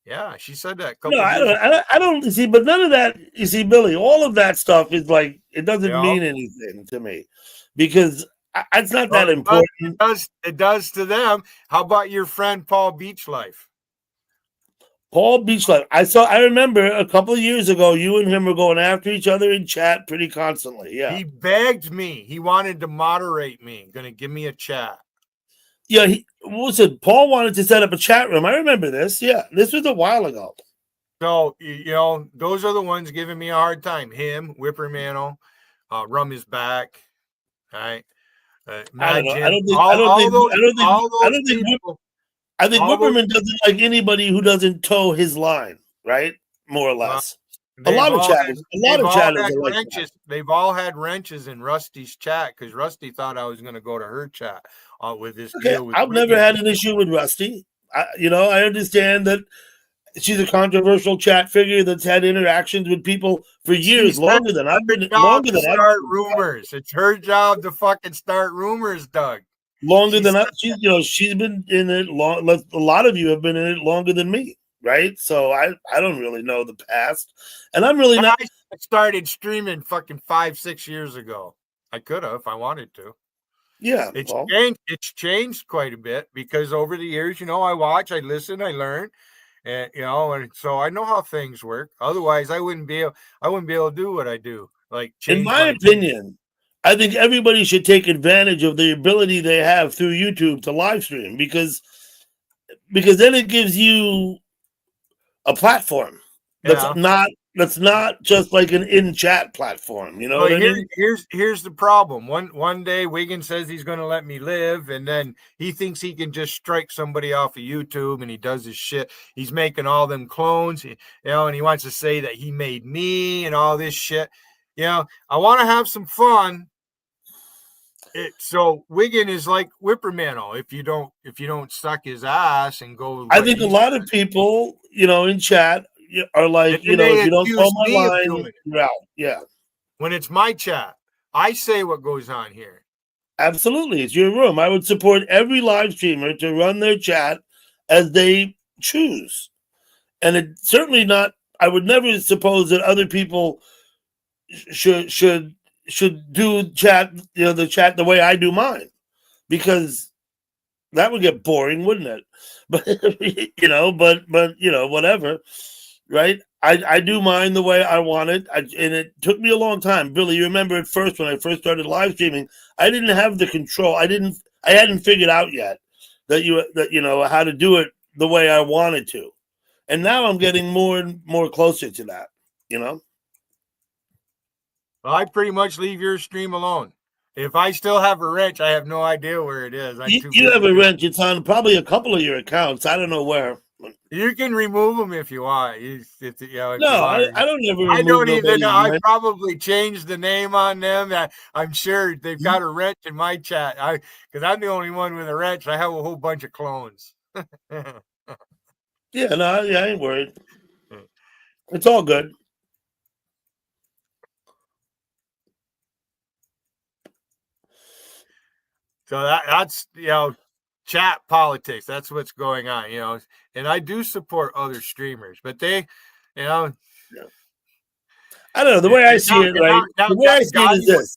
Yeah, she said that. I don't see, but none of that. You see, Billy, all of that stuff is like it doesn't mean anything to me because it's not that important. It does to them. How about your friend Paul Beachlife? Paul Beachlife. I remember a couple of years ago, you and him were going after each other in chat pretty constantly. Yeah. He begged me. He wanted to moderate me. Going to give me a chat. Yeah. Paul wanted to set up a chat room. I remember this. Yeah. This was a while ago. So, those are the ones giving me a hard time. Him, Whippermantle, Rum is back. All right. I think Whipperman doesn't like anybody who doesn't toe his line, right? More or less. A lot of chatters are like that. They've all had wrenches in Rusty's chat because Rusty thought I was going to go to her chat with this deal. With I've never had an issue with Rusty. I understand that she's a controversial chat figure that's had interactions with people for years, longer than I've been. Start rumors. It's her job to fucking start rumors, Doug. Longer than she's been in it long. A lot of you have been in it longer than me, right? So I don't really know the past, and I'm really not. I started streaming fucking 5-6 years ago. I could have if I wanted to. Yeah, It's changed quite a bit because over the years, I watch, I listen, I learn. And and so I know how things work. Otherwise, I wouldn't be able to do what I do. Like, in my opinion, I think everybody should take advantage of the ability they have through YouTube to live stream because then it gives you a platform that's not that's not just like an in-chat platform. You know Well, what I mean? here's the problem. One day Wiggins says he's going to let me live, and then he thinks he can just strike somebody off of YouTube, and he does his shit. He's making all them clones, and he wants to say that he made me and all this shit. I want to have some fun. So Wiggin is like Whippermano. If you don't suck his ass and go, I think a lot of people, in chat are like, and they if you don't call accuse my me of line, doing it. you're out. Yeah. When it's my chat, I say what goes on here. Absolutely. It's your room. I would support every live streamer to run their chat as they choose. And it's certainly not, I would never suppose that other people should do chat, the chat the way I do mine, because that would get boring, wouldn't it? But whatever, right? I do mine the way I want it, and it took me a long time. Billy, you remember at first when I first started live streaming, I didn't have the control. I hadn't figured out yet that how to do it the way I wanted to, and now I'm getting more and more closer to that. I pretty much leave your stream alone. If I still have a wrench, I have no idea where it is. You have a wrench. It's on probably a couple of your accounts. I don't know where. You can remove them if you want. I don't ever remove I don't even know. I wrench. probably changed the name on them. I'm sure they've got a wrench in my chat. Because I'm the only one with a wrench. I have a whole bunch of clones. Yeah, I ain't worried. It's all good. So that's chat politics. That's what's going on, and I do support other streamers, but they, I don't know. The way I see it, right? The way I see it is this.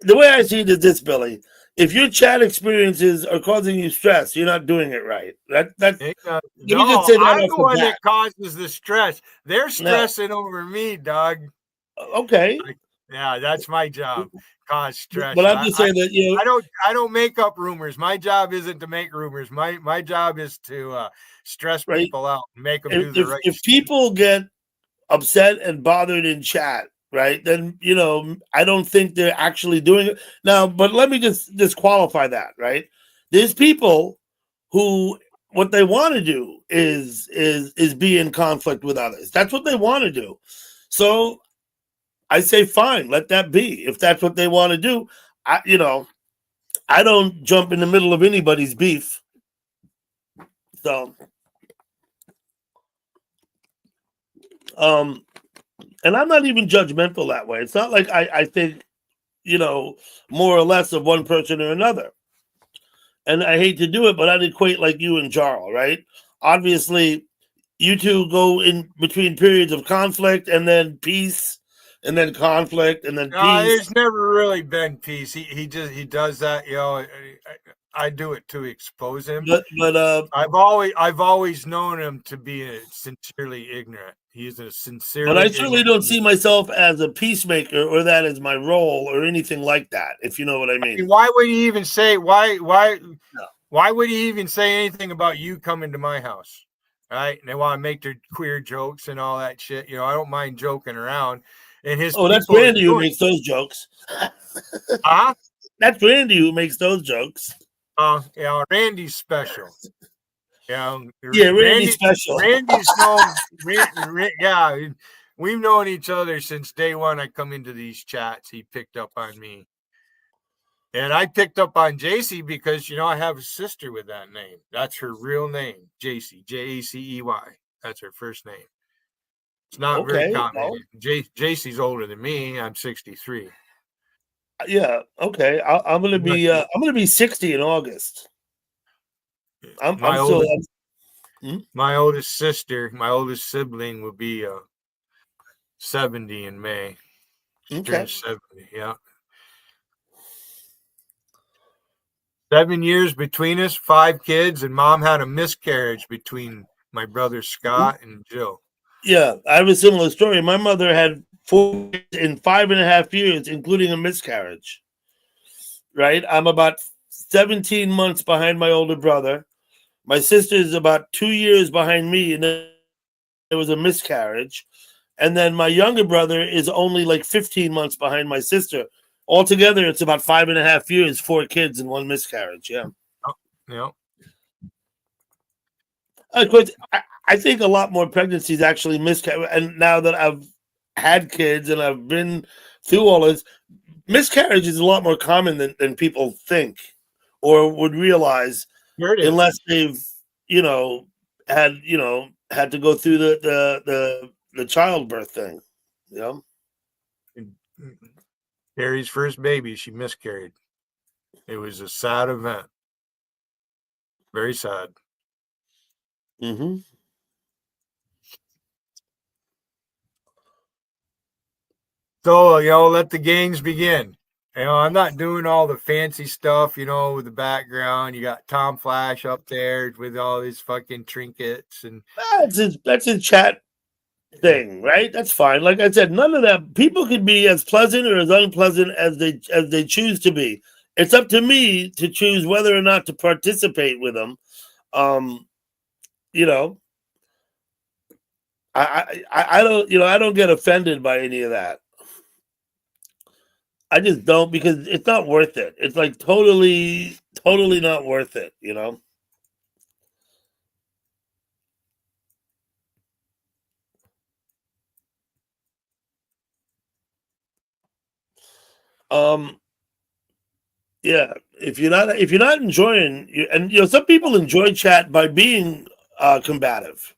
The way I see it is this, Billy. If your chat experiences are causing you stress, you're not doing it right. I'm the one that causes the stress. They're stressing over me, Doug. Okay. Yeah, that's my job. Cause stress. But I'm just saying that I don't make up rumors. My job isn't to make rumors. My job is to stress people out and make them do the right. If people get upset and bothered in chat, right, then I don't think they're actually doing it now. But let me just qualify that, right? There's people who what they want to do is be in conflict with others. That's what they want to do. So I say, fine, let that be. If that's what they want to do, I don't jump in the middle of anybody's beef. So, and I'm not even judgmental that way. It's not like I think, more or less of one person or another. And I hate to do it, but I'd equate like you and Jarl, right? Obviously, you two go in between periods of conflict and then peace. And then conflict, and then peace. There's never really been peace. He does that. I do it to expose him. But I've always known him to be sincerely ignorant. He's a sincerely. But I certainly don't see myself as a peacemaker or that as my role or anything like that. If you know what I mean. Why would he even say why? No. Why would he even say anything about you coming to my house? Right? And they want to make their queer jokes and all that shit. I don't mind joking around. And that's Randy who makes those jokes. That's Randy who makes those jokes. Randy's special. Randy's special. Randy's known. We've known each other since day one. I come into these chats. He picked up on me, and I picked up on JC because I have a sister with that name. That's her real name, JC, Jacey. That's her first name. It's not very common. Well, JC's older than me. I'm 63. Yeah. Okay. I'm gonna be 60 in August. My oldest sister, my oldest sibling, will be 70 in May. Okay. 70. Yeah. 7 years between us, 5 kids, and Mom had a miscarriage between my brother Scott and Jill. Yeah, I have a similar story. My mother had 4 kids in 5.5 years, including a miscarriage. Right? I'm about 17 months behind my older brother. My sister is about 2 years behind me, and then there was a miscarriage. And then my younger brother is only like 15 months behind my sister. Altogether, it's about 5.5 years, 4 kids, and 1 miscarriage. Yeah. Yeah. Of course, I think a lot more pregnancies actually miscarry. And now that I've had kids and I've been through all this, miscarriage is a lot more common than people think or would realize, Here it is. unless they've, had to go through the childbirth thing. You know? Carrie's first baby, she miscarried. It was a sad event. Very sad. Mm-hmm. So, let the games begin. I'm not doing all the fancy stuff, with the background. You got Tom Flash up there with all his fucking trinkets and That's a chat thing, right? That's fine. Like I said, none of that. People can be as pleasant or as unpleasant as they choose to be. It's up to me to choose whether or not to participate with them. You know, I don't I don't get offended by any of that. I just don't, because it's not worth it. It's like totally not worth it. Um, yeah. If you're not enjoying, and some people enjoy chat by being combative.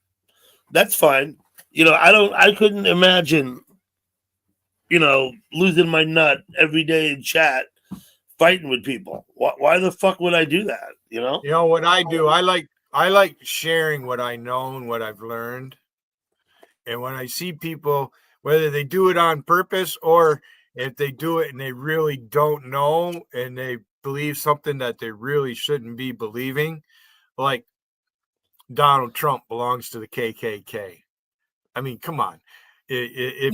That's fine. I couldn't imagine, losing my nut every day in chat, fighting with people. Why the fuck would I do that? what I do, I like sharing what I know and what I've learned. And when I see people, whether they do it on purpose or if they do it and they really don't know and they believe something that they really shouldn't be believing, like Donald Trump belongs to the KKK. I mean, come on. If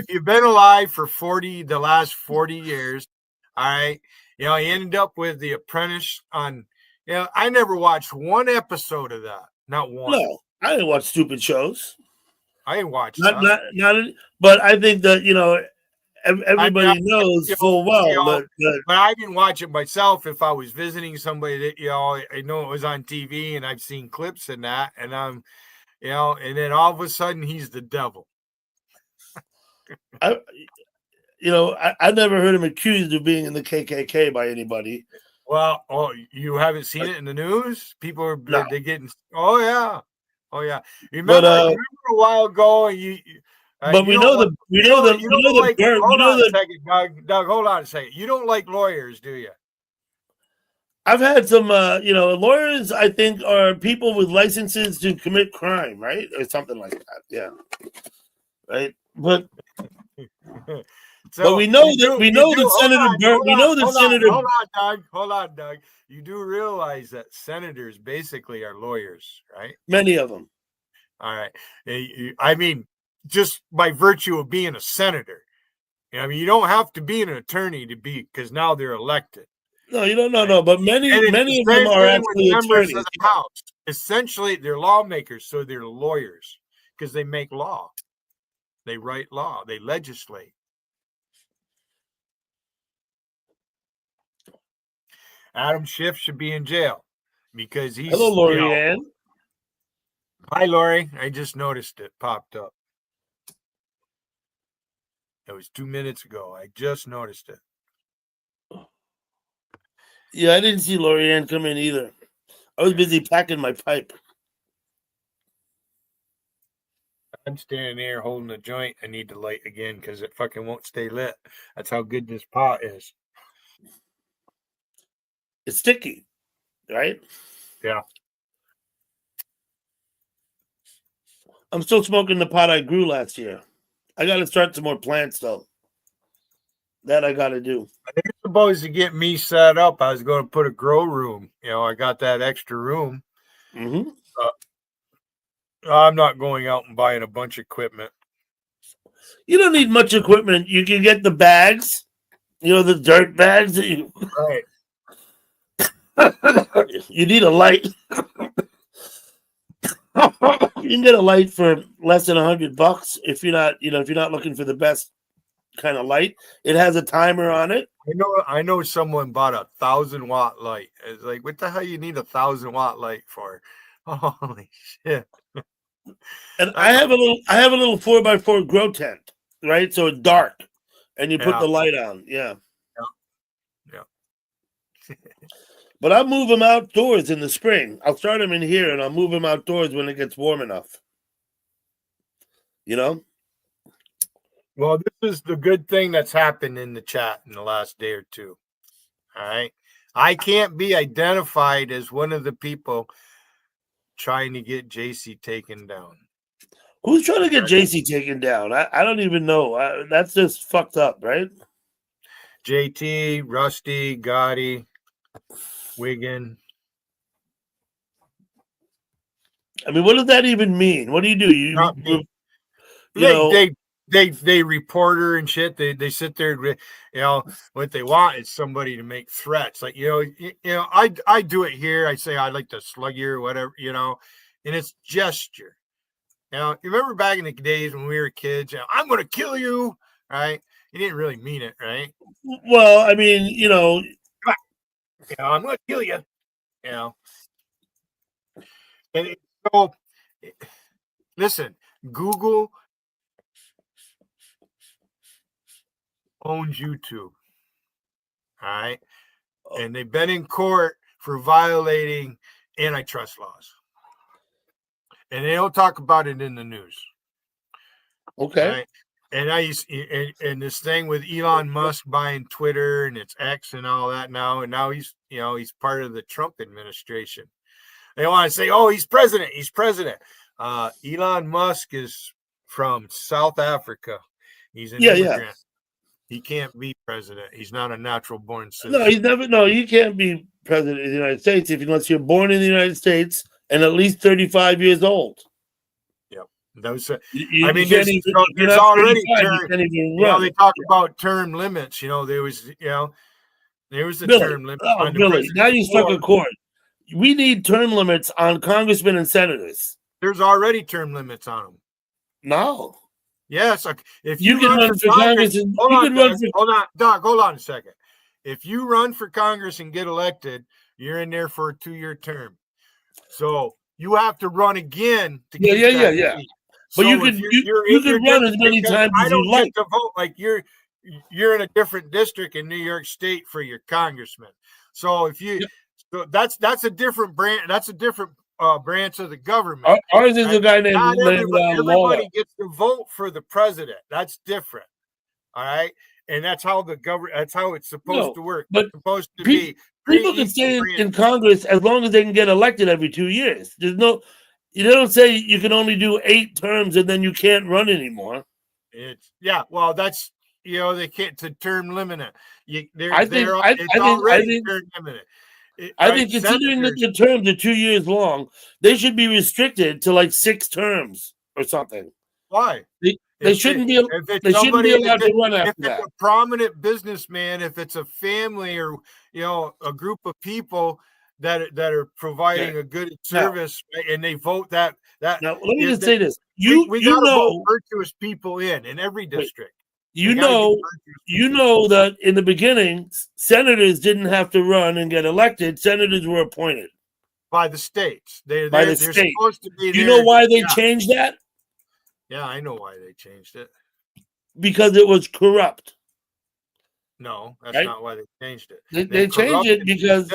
you've been alive for the last 40 years, all right, he ended up with The Apprentice on. I never watched one episode of that, not one. No, I didn't watch stupid shows. I didn't watch not, but I think that everybody knows full well that. But I didn't watch it myself. If I was visiting somebody that I know it was on TV and I've seen clips in that, and I'm. And then all of a sudden he's the devil. I never heard him accused of being in the KKK by anybody. Well, you haven't seen it in the news? People are they're getting. Oh yeah. Remember a while ago, and but we know the hold on a second, Doug. Hold on a second. You don't like lawyers, do you? I've had some, lawyers, I think, are people with licenses to commit crime, right? Or something like that. Yeah. Right. But we know that Senator Senator. Hold on, Doug. You do realize that senators basically are lawyers, right? Many of them. All right. I mean, just by virtue of being a senator. You don't have to be an attorney to be, because now they're elected. No, you don't know. No, but many of them are actually attorneys. Of the House. Essentially, they're lawmakers, so they're lawyers because they make law. They write law. They legislate. Adam Schiff should be in jail because he's. Hello, Lori Ann. Hi, Lori. I just noticed it popped up. It was 2 minutes ago. I just noticed it. Yeah, I didn't see Lori Ann come in either. I was busy packing my pipe. I'm standing there holding a joint. I need to light again because it fucking won't stay lit. That's how good this pot is. It's sticky, right? Yeah. I'm still smoking the pot I grew last year. I got to start some more plants, though. That I got to do. You're supposed to get me set up. I was going to put a grow room. I got that extra room. Mm-hmm. I'm not going out and buying a bunch of equipment. You don't need much equipment. You can get the bags, the dirt bags that you. Right. You need a light. You can get a light for less than $100 if you're not, if you're not looking for the best kind of light. It has a timer on it. I know someone bought a 1,000-watt light. It's like, what the hell you need a 1,000-watt light for? Holy shit! And I have a little 4x4 grow tent, right? So it's dark, and you put the light on. Yeah. But I'll move them outdoors in the spring. I'll start them in here, and I'll move them outdoors when it gets warm enough. Well, this is the good thing that's happened in the chat in the last day or two. All right. I can't be identified as one of the people trying to get JC taken down. Who's trying to get JC taken down? I don't even know. That's just fucked up, right? JT, Rusty, Gotti, Wiggin. I mean, what does that even mean? What do? They report her and shit. They sit there, what they want is somebody to make threats. Like, I do it here. I say I'd like to slug you or whatever, and it's gesture. You remember back in the days when we were kids, I'm going to kill you, right? You didn't really mean it, right? Well, I mean, I'm going to kill you, And so, listen, Google owns YouTube, all right? And they've been in court for violating antitrust laws. And they don't talk about it in the news. Okay. Right? And this thing with Elon Musk buying Twitter and it's X and all that now, and now he's part of the Trump administration. They want to say, oh, he's president. He's president. Elon Musk is from South Africa. He's an immigrant. Yeah. He can't be president. He's not a natural born citizen. No, he's never. No, you can't be president of the United States unless you're born in the United States and at least 35 years old. Yep. Those. There's already term. They talk about term limits. There was a term limit. Oh, Billy, now you stuck a chord. We need term limits on congressmen and senators. There's already term limits on them. No. Yes, if you can run for Congress, hold on, Doc. Hold on a second. If you run for Congress and get elected, you're in there for a 2-year term. So you have to run again to get Yeah. But so you can run as many times as you like. To vote. Like you're in a different district in New York State for your congressman. So so that's a different branch. That's a different branch of the government. Ours is a guy named everybody gets to vote for the president. That's different. All right. And that's how the government, that's how it's supposed to work. But it's supposed to people can stay in Congress as long as they can get elected every 2 years. They don't say you can only do 8 terms and then you can't run anymore. Well, that's they can't to term limit it. I think term limited. I think considering that the terms are 2 years long, they should be restricted to like 6 terms or something. Why? They shouldn't be allowed to run after that. If it's a prominent businessman, if it's a family or a group of people that are providing a good service and they vote that. Now let me just say this: we got to vote virtuous people in every district. You know that in the beginning, senators didn't have to run and get elected. Senators were appointed by the states. They're state. Supposed to be. Do you know why they changed that? Yeah, I know why they changed it. Because it was corrupt. No, that's not why they changed it. They changed it because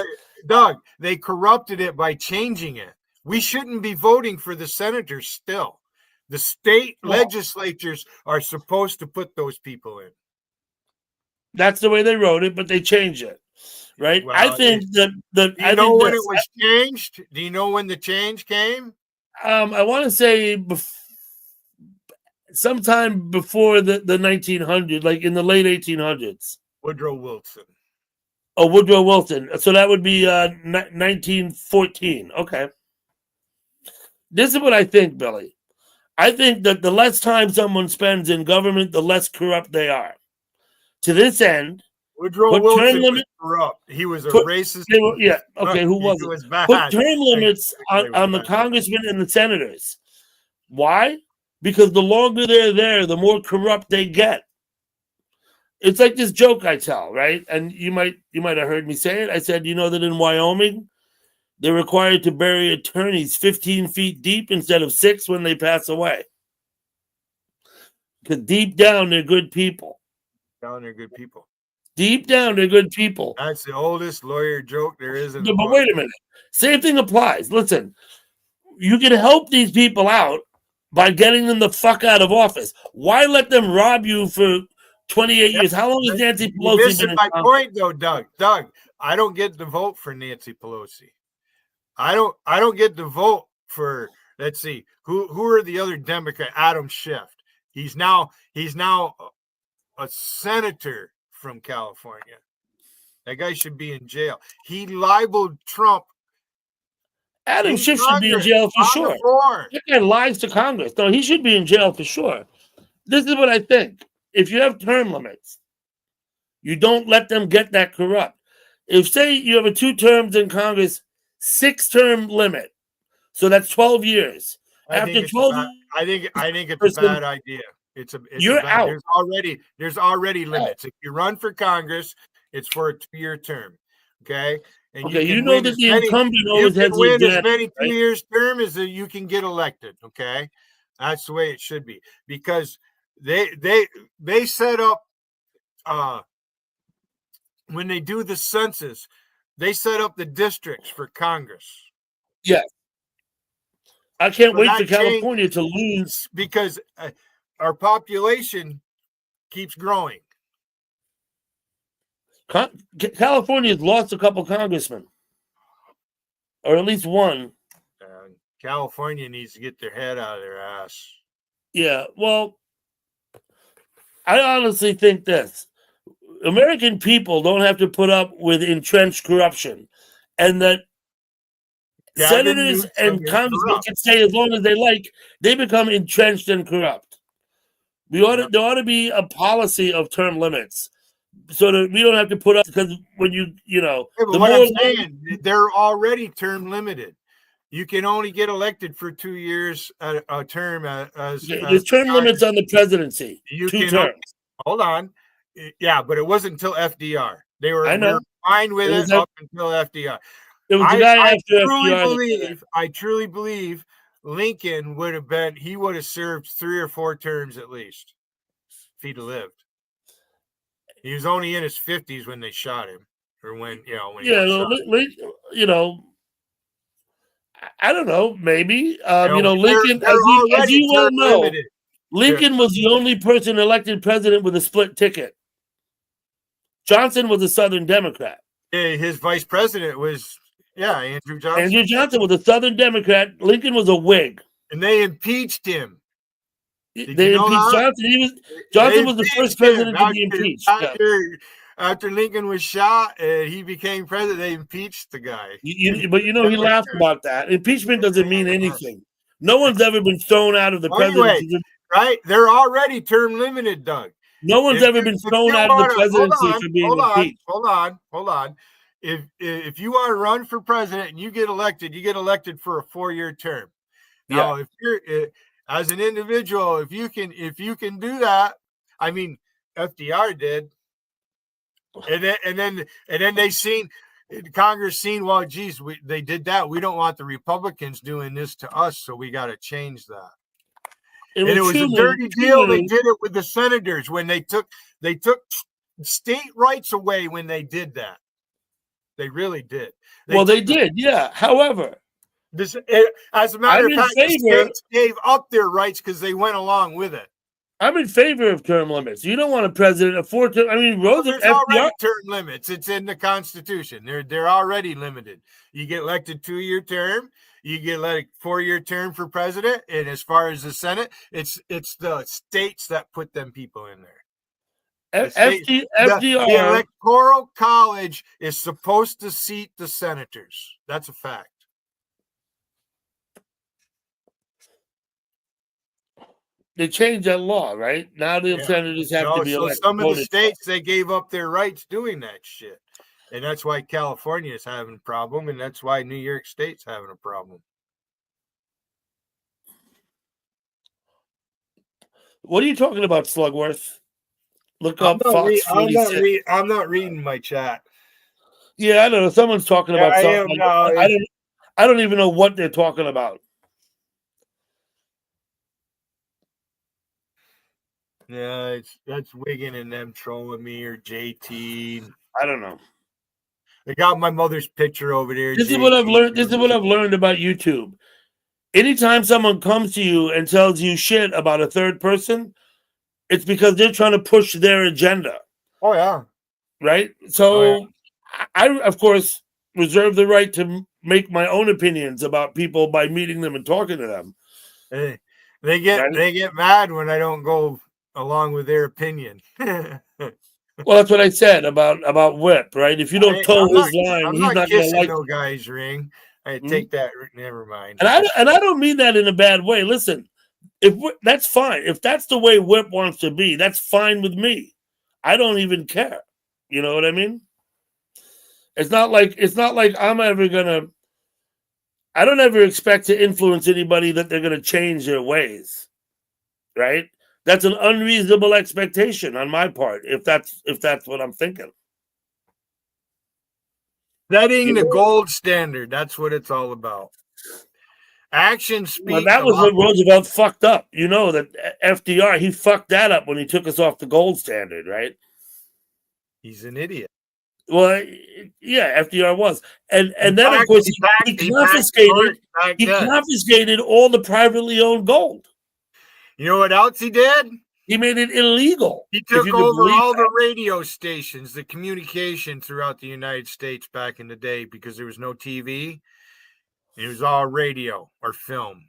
Doug, they corrupted it by changing it. We shouldn't be voting for the senators still. The state legislatures are supposed to put those people in. That's the way they wrote it, but they changed it, right? Well, I think that. Do you know when it was changed? Do you know when the change came? I want to say sometime before the 1900s, like in the late 1800s. Woodrow Wilson. Oh, Woodrow Wilson. So that would be 1914. Okay. This is what I think, Billy. I think that the less time someone spends in government, the less corrupt they are. To this end, Woodrow Wilson was corrupt. He was a racist. Who wasn't? Put term limits on the congressmen and the senators. Why? Because the longer they're there, the more corrupt they get. It's like this joke I tell, right? And you might have heard me say it. I said, you know that in Wyoming, they're required to bury attorneys 15 feet deep instead of 6 when they pass away. Because deep down, they're good people. Down there, good people. Deep down, they're good people. That's the oldest lawyer joke there is in the But book. wait a minute. Same thing applies. Listen, you can help these people out by getting them the fuck out of office. Why let them rob you for 28 years? How long has Nancy You're Pelosi missing been in my Congress? point, though, Doug. Doug, I don't get the vote for Nancy Pelosi. I don't get the vote for. Let's see, who are the other Democrat? Adam Schiff. He's now a senator from California. That guy should be in jail. He libeled Trump. Adam Schiff should be in jail for sure. That guy lies to Congress. No, he should be in jail for sure. This is what I think. If you have term limits, you don't let them get that corrupt. If, say, you have a 2 terms in Congress, 6-term limit, so that's 12 years. After 12 years, I think it's a bad idea. You're out. There's already limits. If you run for Congress, it's for a 2-year term. Okay. And you know that the incumbent always has the advantage, as many 2 years term as you can get elected. Okay. That's the way it should be, because they set up when they do the census, they set up the districts for Congress. Yes. I can't wait for California to lose, because our population keeps growing. California's lost a couple congressmen, or at least one. California needs to get their head out of their ass. Yeah, well, I honestly think this. American people don't have to put up with entrenched corruption, and that senators and congressmen can stay as long as they like. They become entrenched and corrupt. There ought to be a policy of term limits, so that we don't have to put up, because when they're already term limited. You can only get elected for 2 years at a term. There's term limits on the presidency. 2 terms. Hold on. Yeah, but it wasn't until FDR. We were fine with it up until FDR. It was the guy after FDR. I truly believe Lincoln would have served 3 or 4 terms at least if he'd lived. He was only in his 50s when they shot him, or when he I don't know, maybe. Lincoln, as you well know, Lincoln was the only person elected president with a split ticket. Johnson was a Southern Democrat. His vice president was, Andrew Johnson. Andrew Johnson was a Southern Democrat. Lincoln was a Whig. And they impeached him. They impeached Johnson. Johnson was the first president to be impeached. After Lincoln was shot and he became president, they impeached the guy. But he laughed about that. Impeachment doesn't mean anything. No one's ever been thrown out of the presidency. Right? They're already term limited, Doug. No one's ever been thrown out of the presidency for being impeached. Hold on. If you want to run for president and you get elected for a 4-year term. Now, if you're as an individual, if you can do that, I mean, FDR did. And then Congress seen, well, geez, they did that. We don't want the Republicans doing this to us, so we got to change that. It was a dirty deal. They did it with the senators when they took state rights away when they did that. They really did. They did, yeah. However, as a matter of fact, the states gave up their rights because they went along with it. I'm in favor of term limits. You don't want a president of 4 terms. I mean, there's already term limits. It's in the Constitution. They're already limited. You get elected 2-year term. You get elected 4-year term for president. And as far as the Senate, it's the states that put them people in there. FDR. The Electoral College is supposed to seat the senators. That's a fact. They changed that law, right? Now the senators have to be elected. So some of the states, they gave up their rights doing that shit. And that's why California is having a problem, and that's why New York State's having a problem. What are you talking about, Slugworth? Look I'm up not Fox 46. I'm not reading my chat. Yeah, I don't know. Someone's talking Yeah, about I something. am now. I don't even know what they're talking about. Yeah, that's Wiggin and them trolling me or JT. I don't know. They got my mother's picture over there. This is what I've JT. learned. This is what I've learned about YouTube. Anytime someone comes to you and tells you shit about a third person, it's because they're trying to push their agenda, Oh yeah. right? Oh yeah. So I of course, reserve the right to make my own opinions about people by meeting them and talking to them. They Right? get mad when I don't go along with their opinion. Well, that's what I said about Whip, right? If you don't toe his line, I'm he's not not going to kissing like no you. guy's ring. I Mhm. take that. Never mind. And I don't mean that in a bad way. Listen, that's fine. If that's the way Whip wants to be, that's fine with me. I don't even care. You know what I mean? It's not like I'm ever gonna. I don't ever expect to influence anybody that they're gonna change their ways, right? That's an unreasonable expectation on my part. If that's what I'm thinking. Setting You the know? gold standard. That's what it's all about. Actions Well, speak that a was lot. what Roosevelt fucked up. You know that FDR he fucked that up when he took us off the gold standard, right? He's an idiot. Well, yeah, FDR was, and In then of fact, course he he packed smart back then. confiscated all the privately owned gold. You know what else he did? He made it illegal, He if took you could over believe all the that. radio stations, the communication throughout the United States back in the day because there was no TV. It was all radio or film.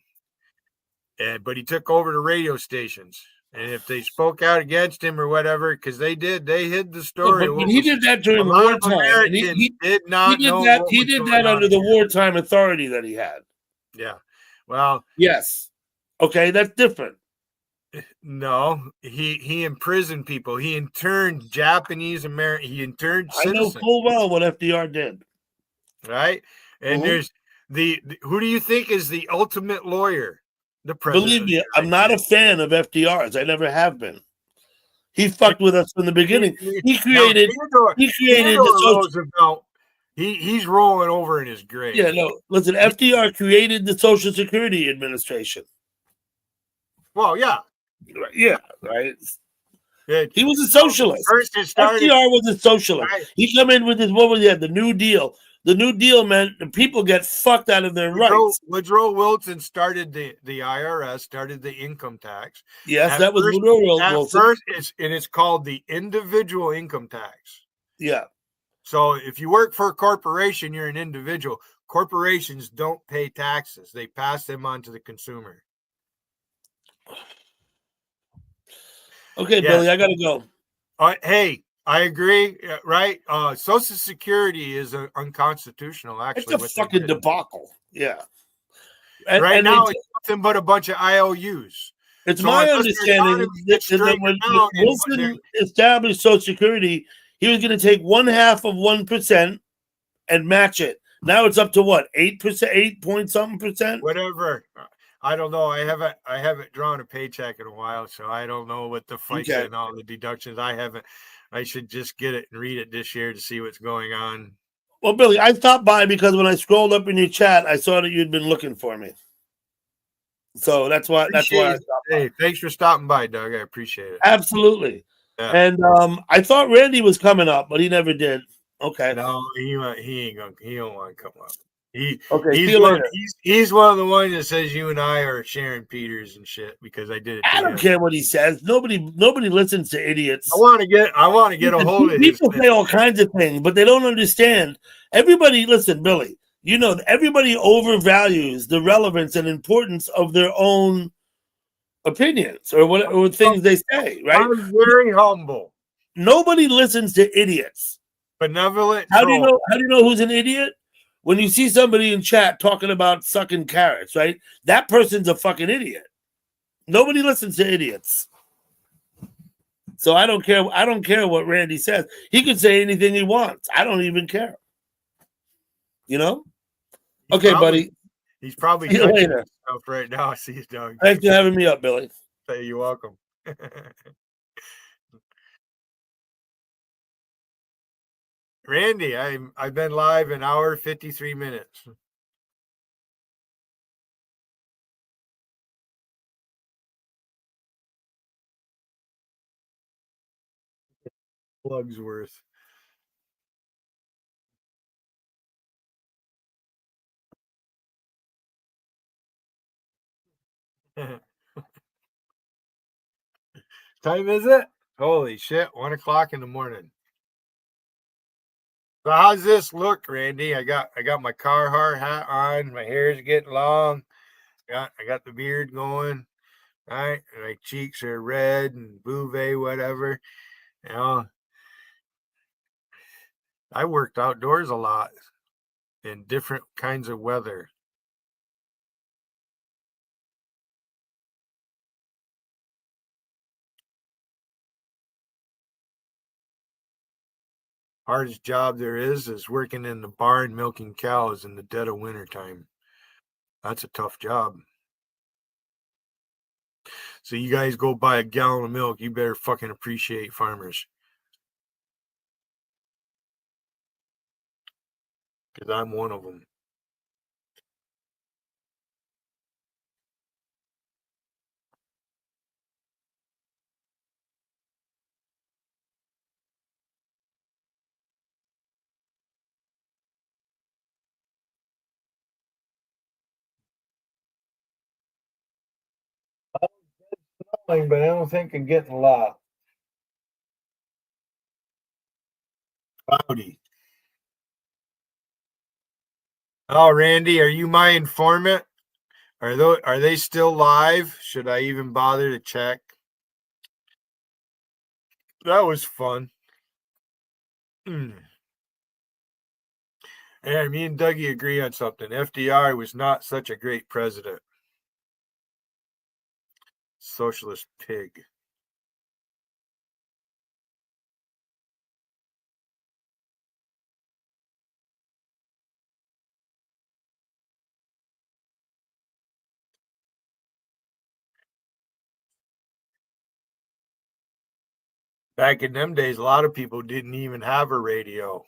But he took over the radio stations. And if they spoke out against him or whatever, because they did, they hid the Look, story. but he did that A during lot of wartime, and Americans did he not did know that what he was did going that on under the here. wartime authority that he had. Yeah. Well, yes. Okay, that's different. No, he imprisoned people. He interned Japanese American. He interned I know citizens, full well what FDR did. right? And Mhm. there's the who do you think is the ultimate lawyer? The president Believe of the me, I'm United not a States. fan of FDR's. I never have been. He fucked with us from the beginning. He Now created the Theodore social. Roosevelt, he's rolling over in his Yeah, grave. no. Listen, FDR created the Social Security Administration. Well, yeah, Yeah, right. it, He was a socialist. first it started. FDR was a socialist. Right, He come in with his what was that? The New Deal. The New Deal meant the people get fucked out of their rights. Woodrow Wilson started the IRS, started the income tax. Yes, that was Woodrow Wilson. First, it's called the individual income tax. Yeah. So if you work for a corporation, you're an individual. Corporations don't pay taxes; they pass them on to the consumer. Okay, yes. Billy, I gotta go. Hey, I agree. Right? Social Security is unconstitutional. Actually, it's a fucking debacle. Yeah. And now it's nothing but a bunch of IOUs. It's my understanding that when Wilson established Social Security, he was going to take 0.5% and match it. Now it's up to what, 8%, 8 point something percent? Whatever. I don't know. I haven't drawn a paycheck in a while, so I don't know what the FICA and all the deductions. I should just get it and read it this year to see what's going on. Well, Billy, I stopped by because when I scrolled up in your chat, I saw that you'd been looking for me. So that's why I stopped by. Hey, thanks for stopping by, Doug. I appreciate it. Absolutely. Yeah. And I thought Randy was coming up, but he never did. Okay. No, he ain't gonna. He don't want to come up. He's one of the ones that says you and I are Sharon Peters and shit because I did it. I don't care what he says. Nobody listens to idiots. I want to get a hold of people. Say all kinds of things, but they don't understand. Everybody, listen, Billy. You know, everybody overvalues the relevance and importance of their own opinions or things they say. Right? I'm very humble. Nobody listens to idiots. Benevolent. How do you know who's an idiot? When you see somebody in chat talking about sucking carrots, right? That person's a fucking idiot. Nobody listens to idiots. So I don't care. I don't care what Randy says. He can say anything he wants. I don't even care. You know? Okay, buddy. He's probably see you later right now. I see you, Doug. Thanks for having me up, Billy. Hey, you're welcome. Randy, I've been live an hour 53 minutes. Plugs worth. Time is it? Holy shit, 1 o'clock in the morning. So how's this look, Randy? I got my Carhartt hat on, my hair's getting long. I got the beard going. All right, and my cheeks are red and bouvet, whatever. You know, I worked outdoors a lot in different kinds of weather. Hardest job there is working in the barn milking cows in the dead of winter time. That's a tough job. So you guys go buy a gallon of milk, you better fucking appreciate farmers. Because I'm one of them. But I don't think I'm getting a lot. Cloudy. Oh, Randy, are you my informant? Are they still live? Should I even bother to check? That was fun. Mm. And me and Dougie agree on something. FDR was not such a great president. Socialist pig. Back in them days, a lot of people didn't even have a radio.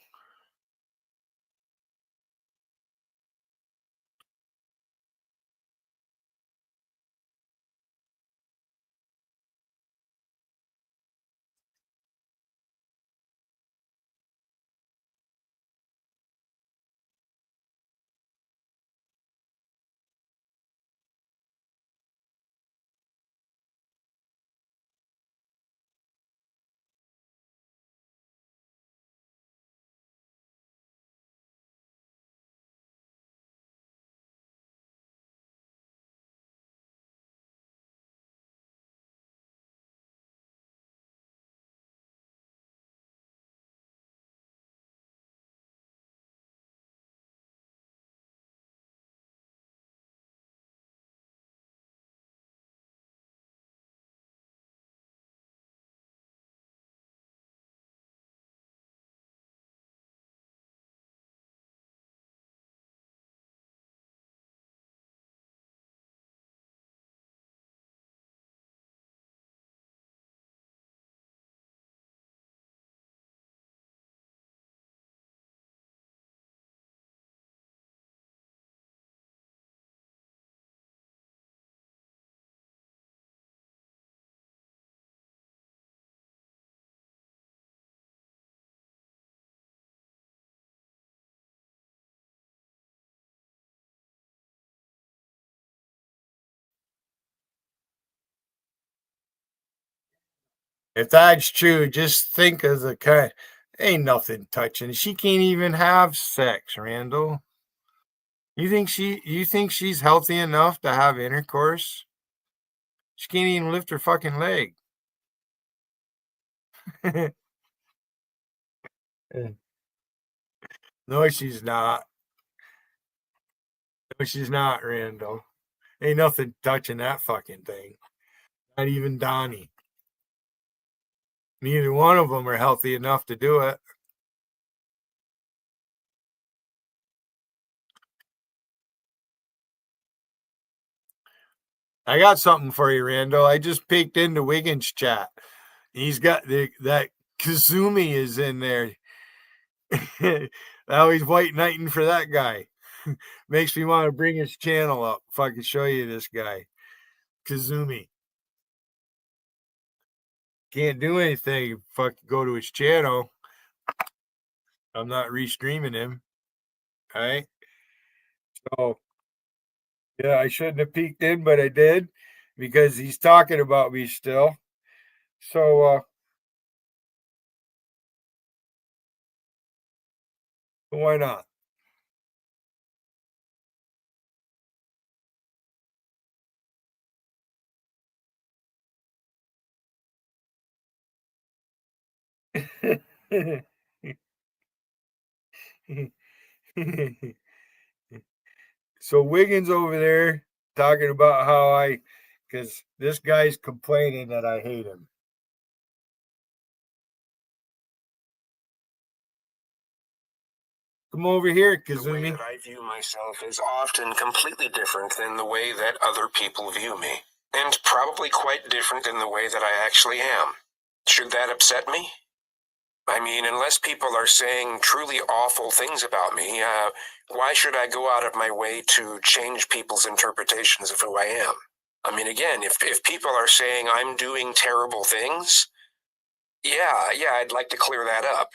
If that's true, just think of the kind. Ain't nothing touching. She can't even have sex, Randall. You think she's healthy enough to have intercourse? She can't even lift her fucking leg. No, she's not. No, she's not, Randall. Ain't nothing touching that fucking thing. Not even Donnie. Neither one of them are healthy enough to do it. I got something for you, Randall. I just peeked into Wiggins' chat. He's got that Kazumi is in there. Now he's white knighting for that guy. Makes me want to bring his channel up if I could show you this guy. Kazumi. Can't do anything if I go to his channel. I'm not restreaming him. All right. So yeah, I shouldn't have peeked in, but I did because he's talking about me still. So why not? So Wiggins over there talking about how because this guy's complaining that I hate him. Come over here, Kazumi. The way that I view myself is often completely different than the way that other people view me, and probably quite different than the way that I actually am. Should that upset me? I mean, unless people are saying truly awful things about me, why should I go out of my way to change people's interpretations of who I am? I mean, again, if people are saying I'm doing terrible things, yeah, I'd like to clear that up.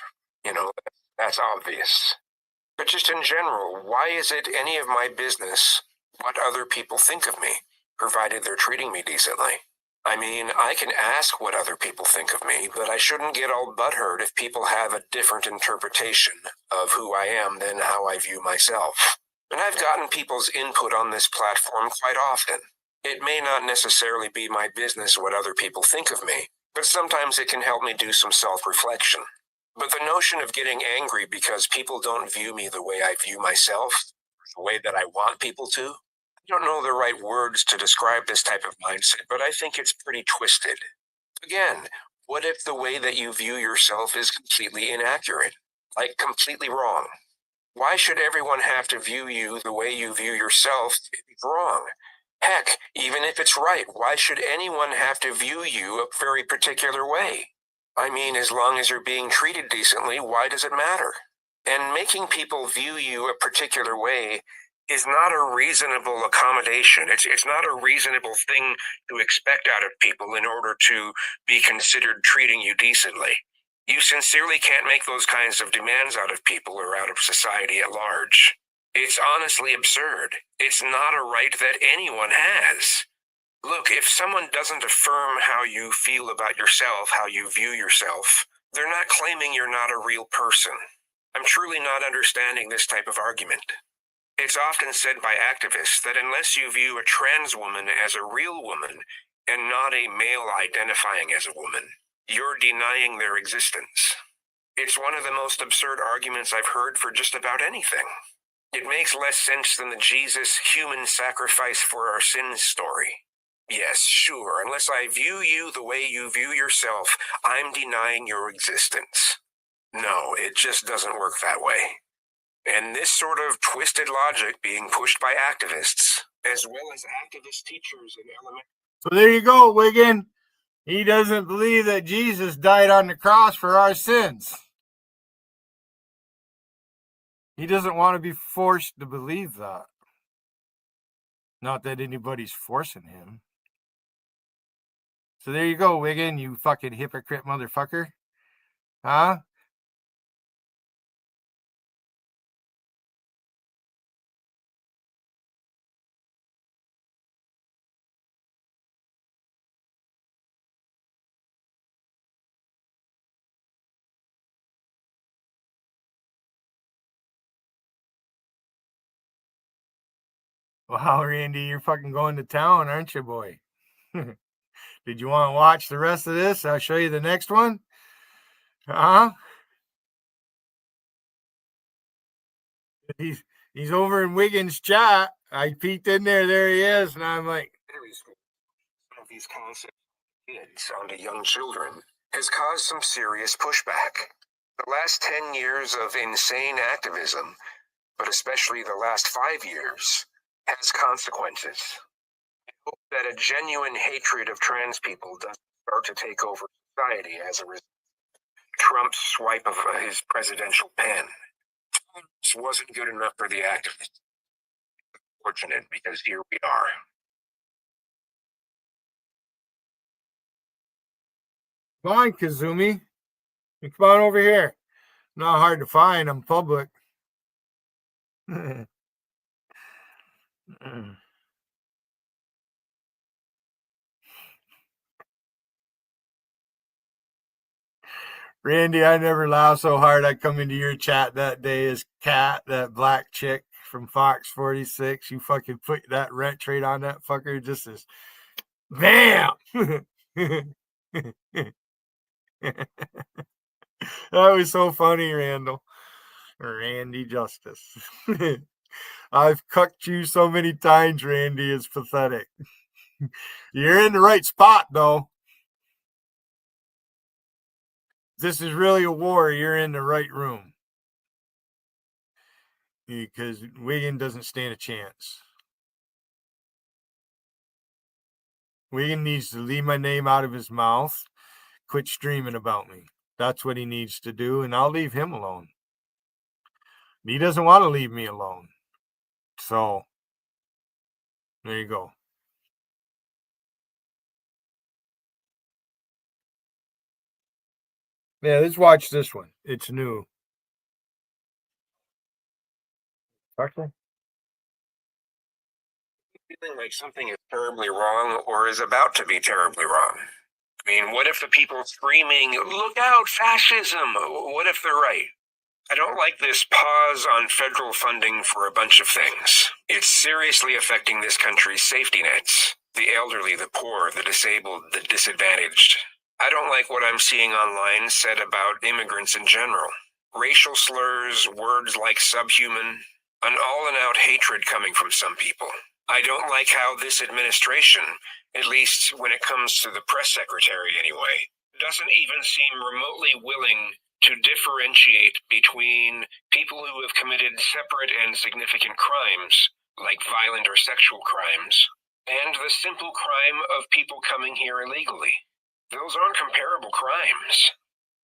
You know, that's obvious. But just in general, why is it any of my business what other people think of me, provided they're treating me decently? I mean, I can ask what other people think of me, but I shouldn't get all butthurt if people have a different interpretation of who I am than how I view myself. And I've gotten people's input on this platform quite often. It may not necessarily be my business what other people think of me, but sometimes it can help me do some self-reflection. But the notion of getting angry because people don't view me the way I view myself, the way that I want people to, I don't know the right words to describe this type of mindset, but I think it's pretty twisted. Again, what if the way that you view yourself is completely inaccurate? Like completely wrong? Why should everyone have to view you the way you view yourself if it's wrong? Heck, even if it's right, why should anyone have to view you a very particular way? I mean, as long as you're being treated decently, why does it matter? And making people view you a particular way is not a reasonable accommodation. It's not a reasonable thing to expect out of people in order to be considered treating you decently. You sincerely can't make those kinds of demands out of people or out of society at large. It's honestly absurd. It's not a right that anyone has. Look, if someone doesn't affirm how you feel about yourself, how you view yourself, they're not claiming you're not a real person. I'm truly not understanding this type of argument. It's often said by activists that unless you view a trans woman as a real woman and not a male identifying as a woman, you're denying their existence. It's one of the most absurd arguments I've heard for just about anything. It makes less sense than the Jesus human sacrifice for our sins story. Yes, sure, unless I view you the way you view yourself, I'm denying your existence. No, it just doesn't work that way. And this sort of twisted logic being pushed by activists, as well as activist teachers in elementary. So there you go, Wiggin. He doesn't believe that Jesus died on the cross for our sins. He doesn't want to be forced to believe that. Not that anybody's forcing him. So there you go, Wiggin, you fucking hypocrite motherfucker. Huh? Wow, Randy, you're fucking going to town, aren't you, boy? Did you want to watch the rest of this? I'll show you the next one. Huh? He's over in Wiggins' chat. I peeked in there. There he is, and I'm like, some of these concepts kids onto young children has caused some serious pushback. The last 10 years of insane activism, but especially the last 5 years, has consequences. hope that a genuine hatred of trans people doesn't start to take over society as a result of Trump's swipe of his presidential pen. This wasn't good enough for the activists. Fortunate, because here we are. Come on, Kazumi. Come on over here. Not hard to find. I'm public. Randy, I never laughed so hard. I come into your chat that day as Kat, that black chick from Fox 46. You fucking put that rent trade on that fucker just as bam. That was so funny, Randall. Randy Justice. I've cucked you so many times, Randy. It's pathetic. You're in the right spot, though. This is really a war. You're in the right room. Because Wiggin doesn't stand a chance. Wiggin needs to leave my name out of his mouth. Quit streaming about me. That's what he needs to do, and I'll leave him alone. He doesn't want to leave me alone. So, there you go. Yeah, let's watch this one. It's new. Okay. Feeling like something is terribly wrong or is about to be terribly wrong. I mean, what if the people screaming, "Look out, fascism," what if they're right? I don't like this pause on federal funding for a bunch of things. It's seriously affecting this country's safety nets. The elderly, the poor, the disabled, the disadvantaged. I don't like what I'm seeing online said about immigrants in general. Racial slurs, words like subhuman, an all-and-out hatred coming from some people. I don't like how this administration, at least when it comes to the press secretary anyway, doesn't even seem remotely willing to differentiate between people who have committed separate and significant crimes, like violent or sexual crimes, and the simple crime of people coming here illegally. Those aren't comparable crimes.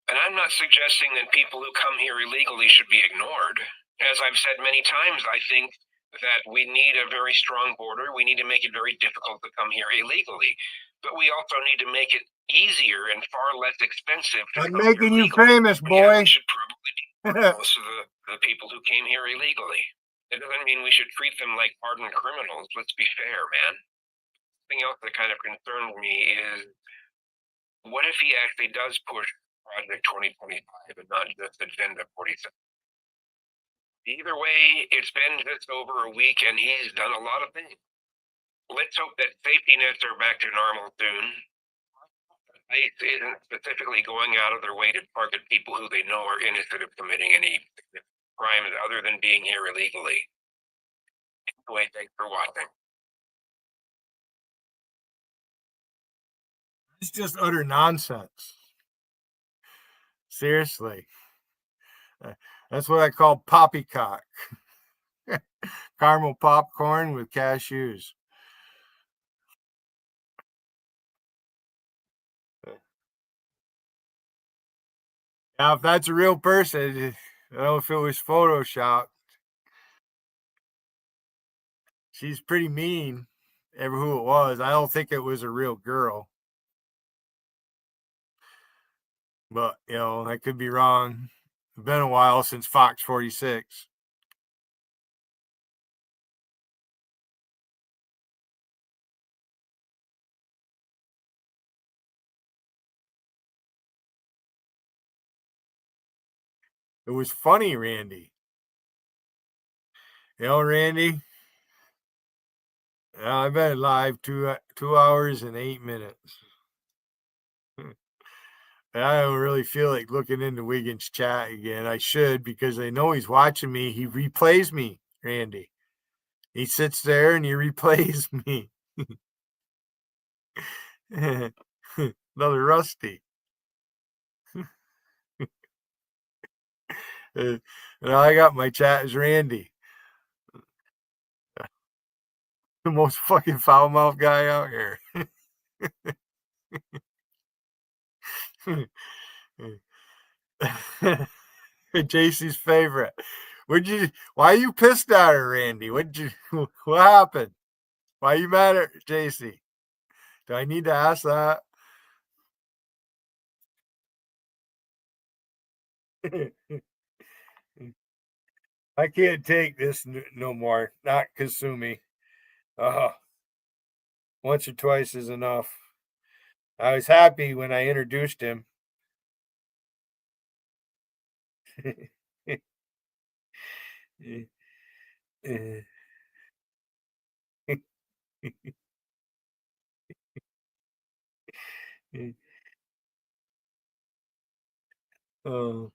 And I'm not suggesting that people who come here illegally should be ignored. As I've said many times, I think that we need a very strong border. We need to make it very difficult to come here illegally. But we also need to make it easier and far less expensive to I'm come making here you famous, Yeah, boy. we should probably deport most of the people who came here illegally. It doesn't mean we should treat them like hardened criminals. Let's be fair, man. Something else that kind of concerns me is, what if he actually does push Project 2025 and not just Agenda 47? Either way, it's been just over a week and he's done a lot of things. Let's hope that safety nets are back to normal soon. ICE isn't specifically going out of their way to target people who they know are innocent of committing any crimes other than being here illegally. Anyway, thanks for watching. It's just utter nonsense. Seriously. That's what I call poppycock. Caramel popcorn with cashews. Now, if that's a real person, I don't know if it was Photoshopped. She's pretty mean, ever who it was. I don't think it was a real girl. But, I could be wrong. It's been a while since Fox 46. It was funny, Randy. Randy, I've been live 2 hours and 8 minutes. I don't really feel like looking into Wiggins' chat again. I should, because I know he's watching me. He replays me, Randy. He sits there and he replays me. Another Rusty. And I got my chat as Randy. the most fucking foul mouth guy out here. JC's favorite. Why are you pissed at her, Randy? What happened? Why are you mad at JC? Do I need to ask that? I can't take this no more. Not Kasumi. Once or twice is enough. I was happy when I introduced him. Oh.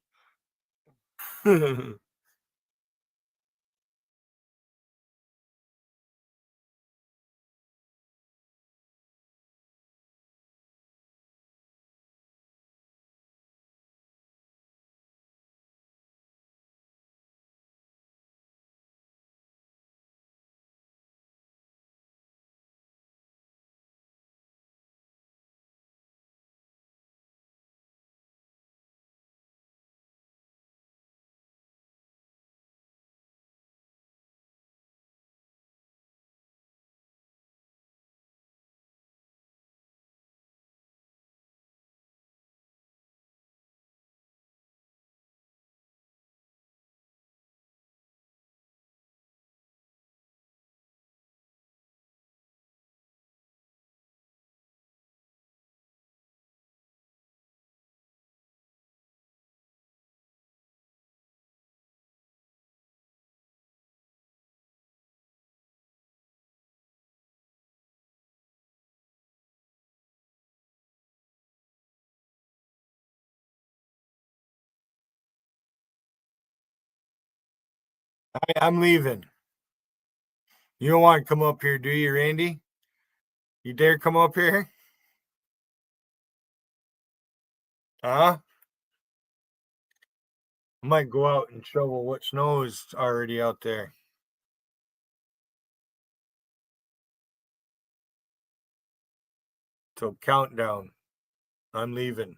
I'm leaving. You don't want to come up here, do you, Randy? You dare come up here? Huh? I might go out and shovel what snow is already out there. So countdown. I'm leaving.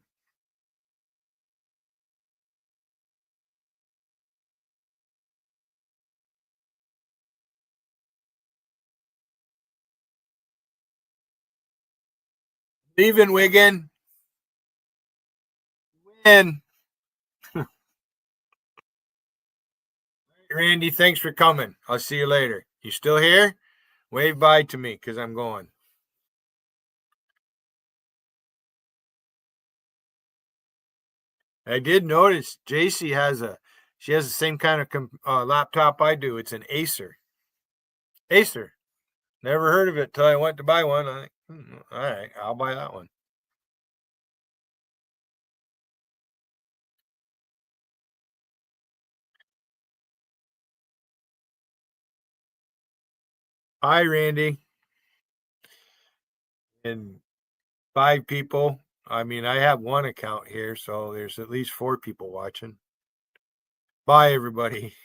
Leaving, Wiggin. Win. Randy, thanks for coming. I'll see you later. You still here? Wave bye to me because I'm going. I did notice JC she has the same kind of laptop I do. It's an Acer. Acer. Never heard of it till I went to buy one. I think, all right, I'll buy that one. Hi, Randy. And 5 people. I mean, I have one account here, so there's at least 4 people watching. Bye, everybody.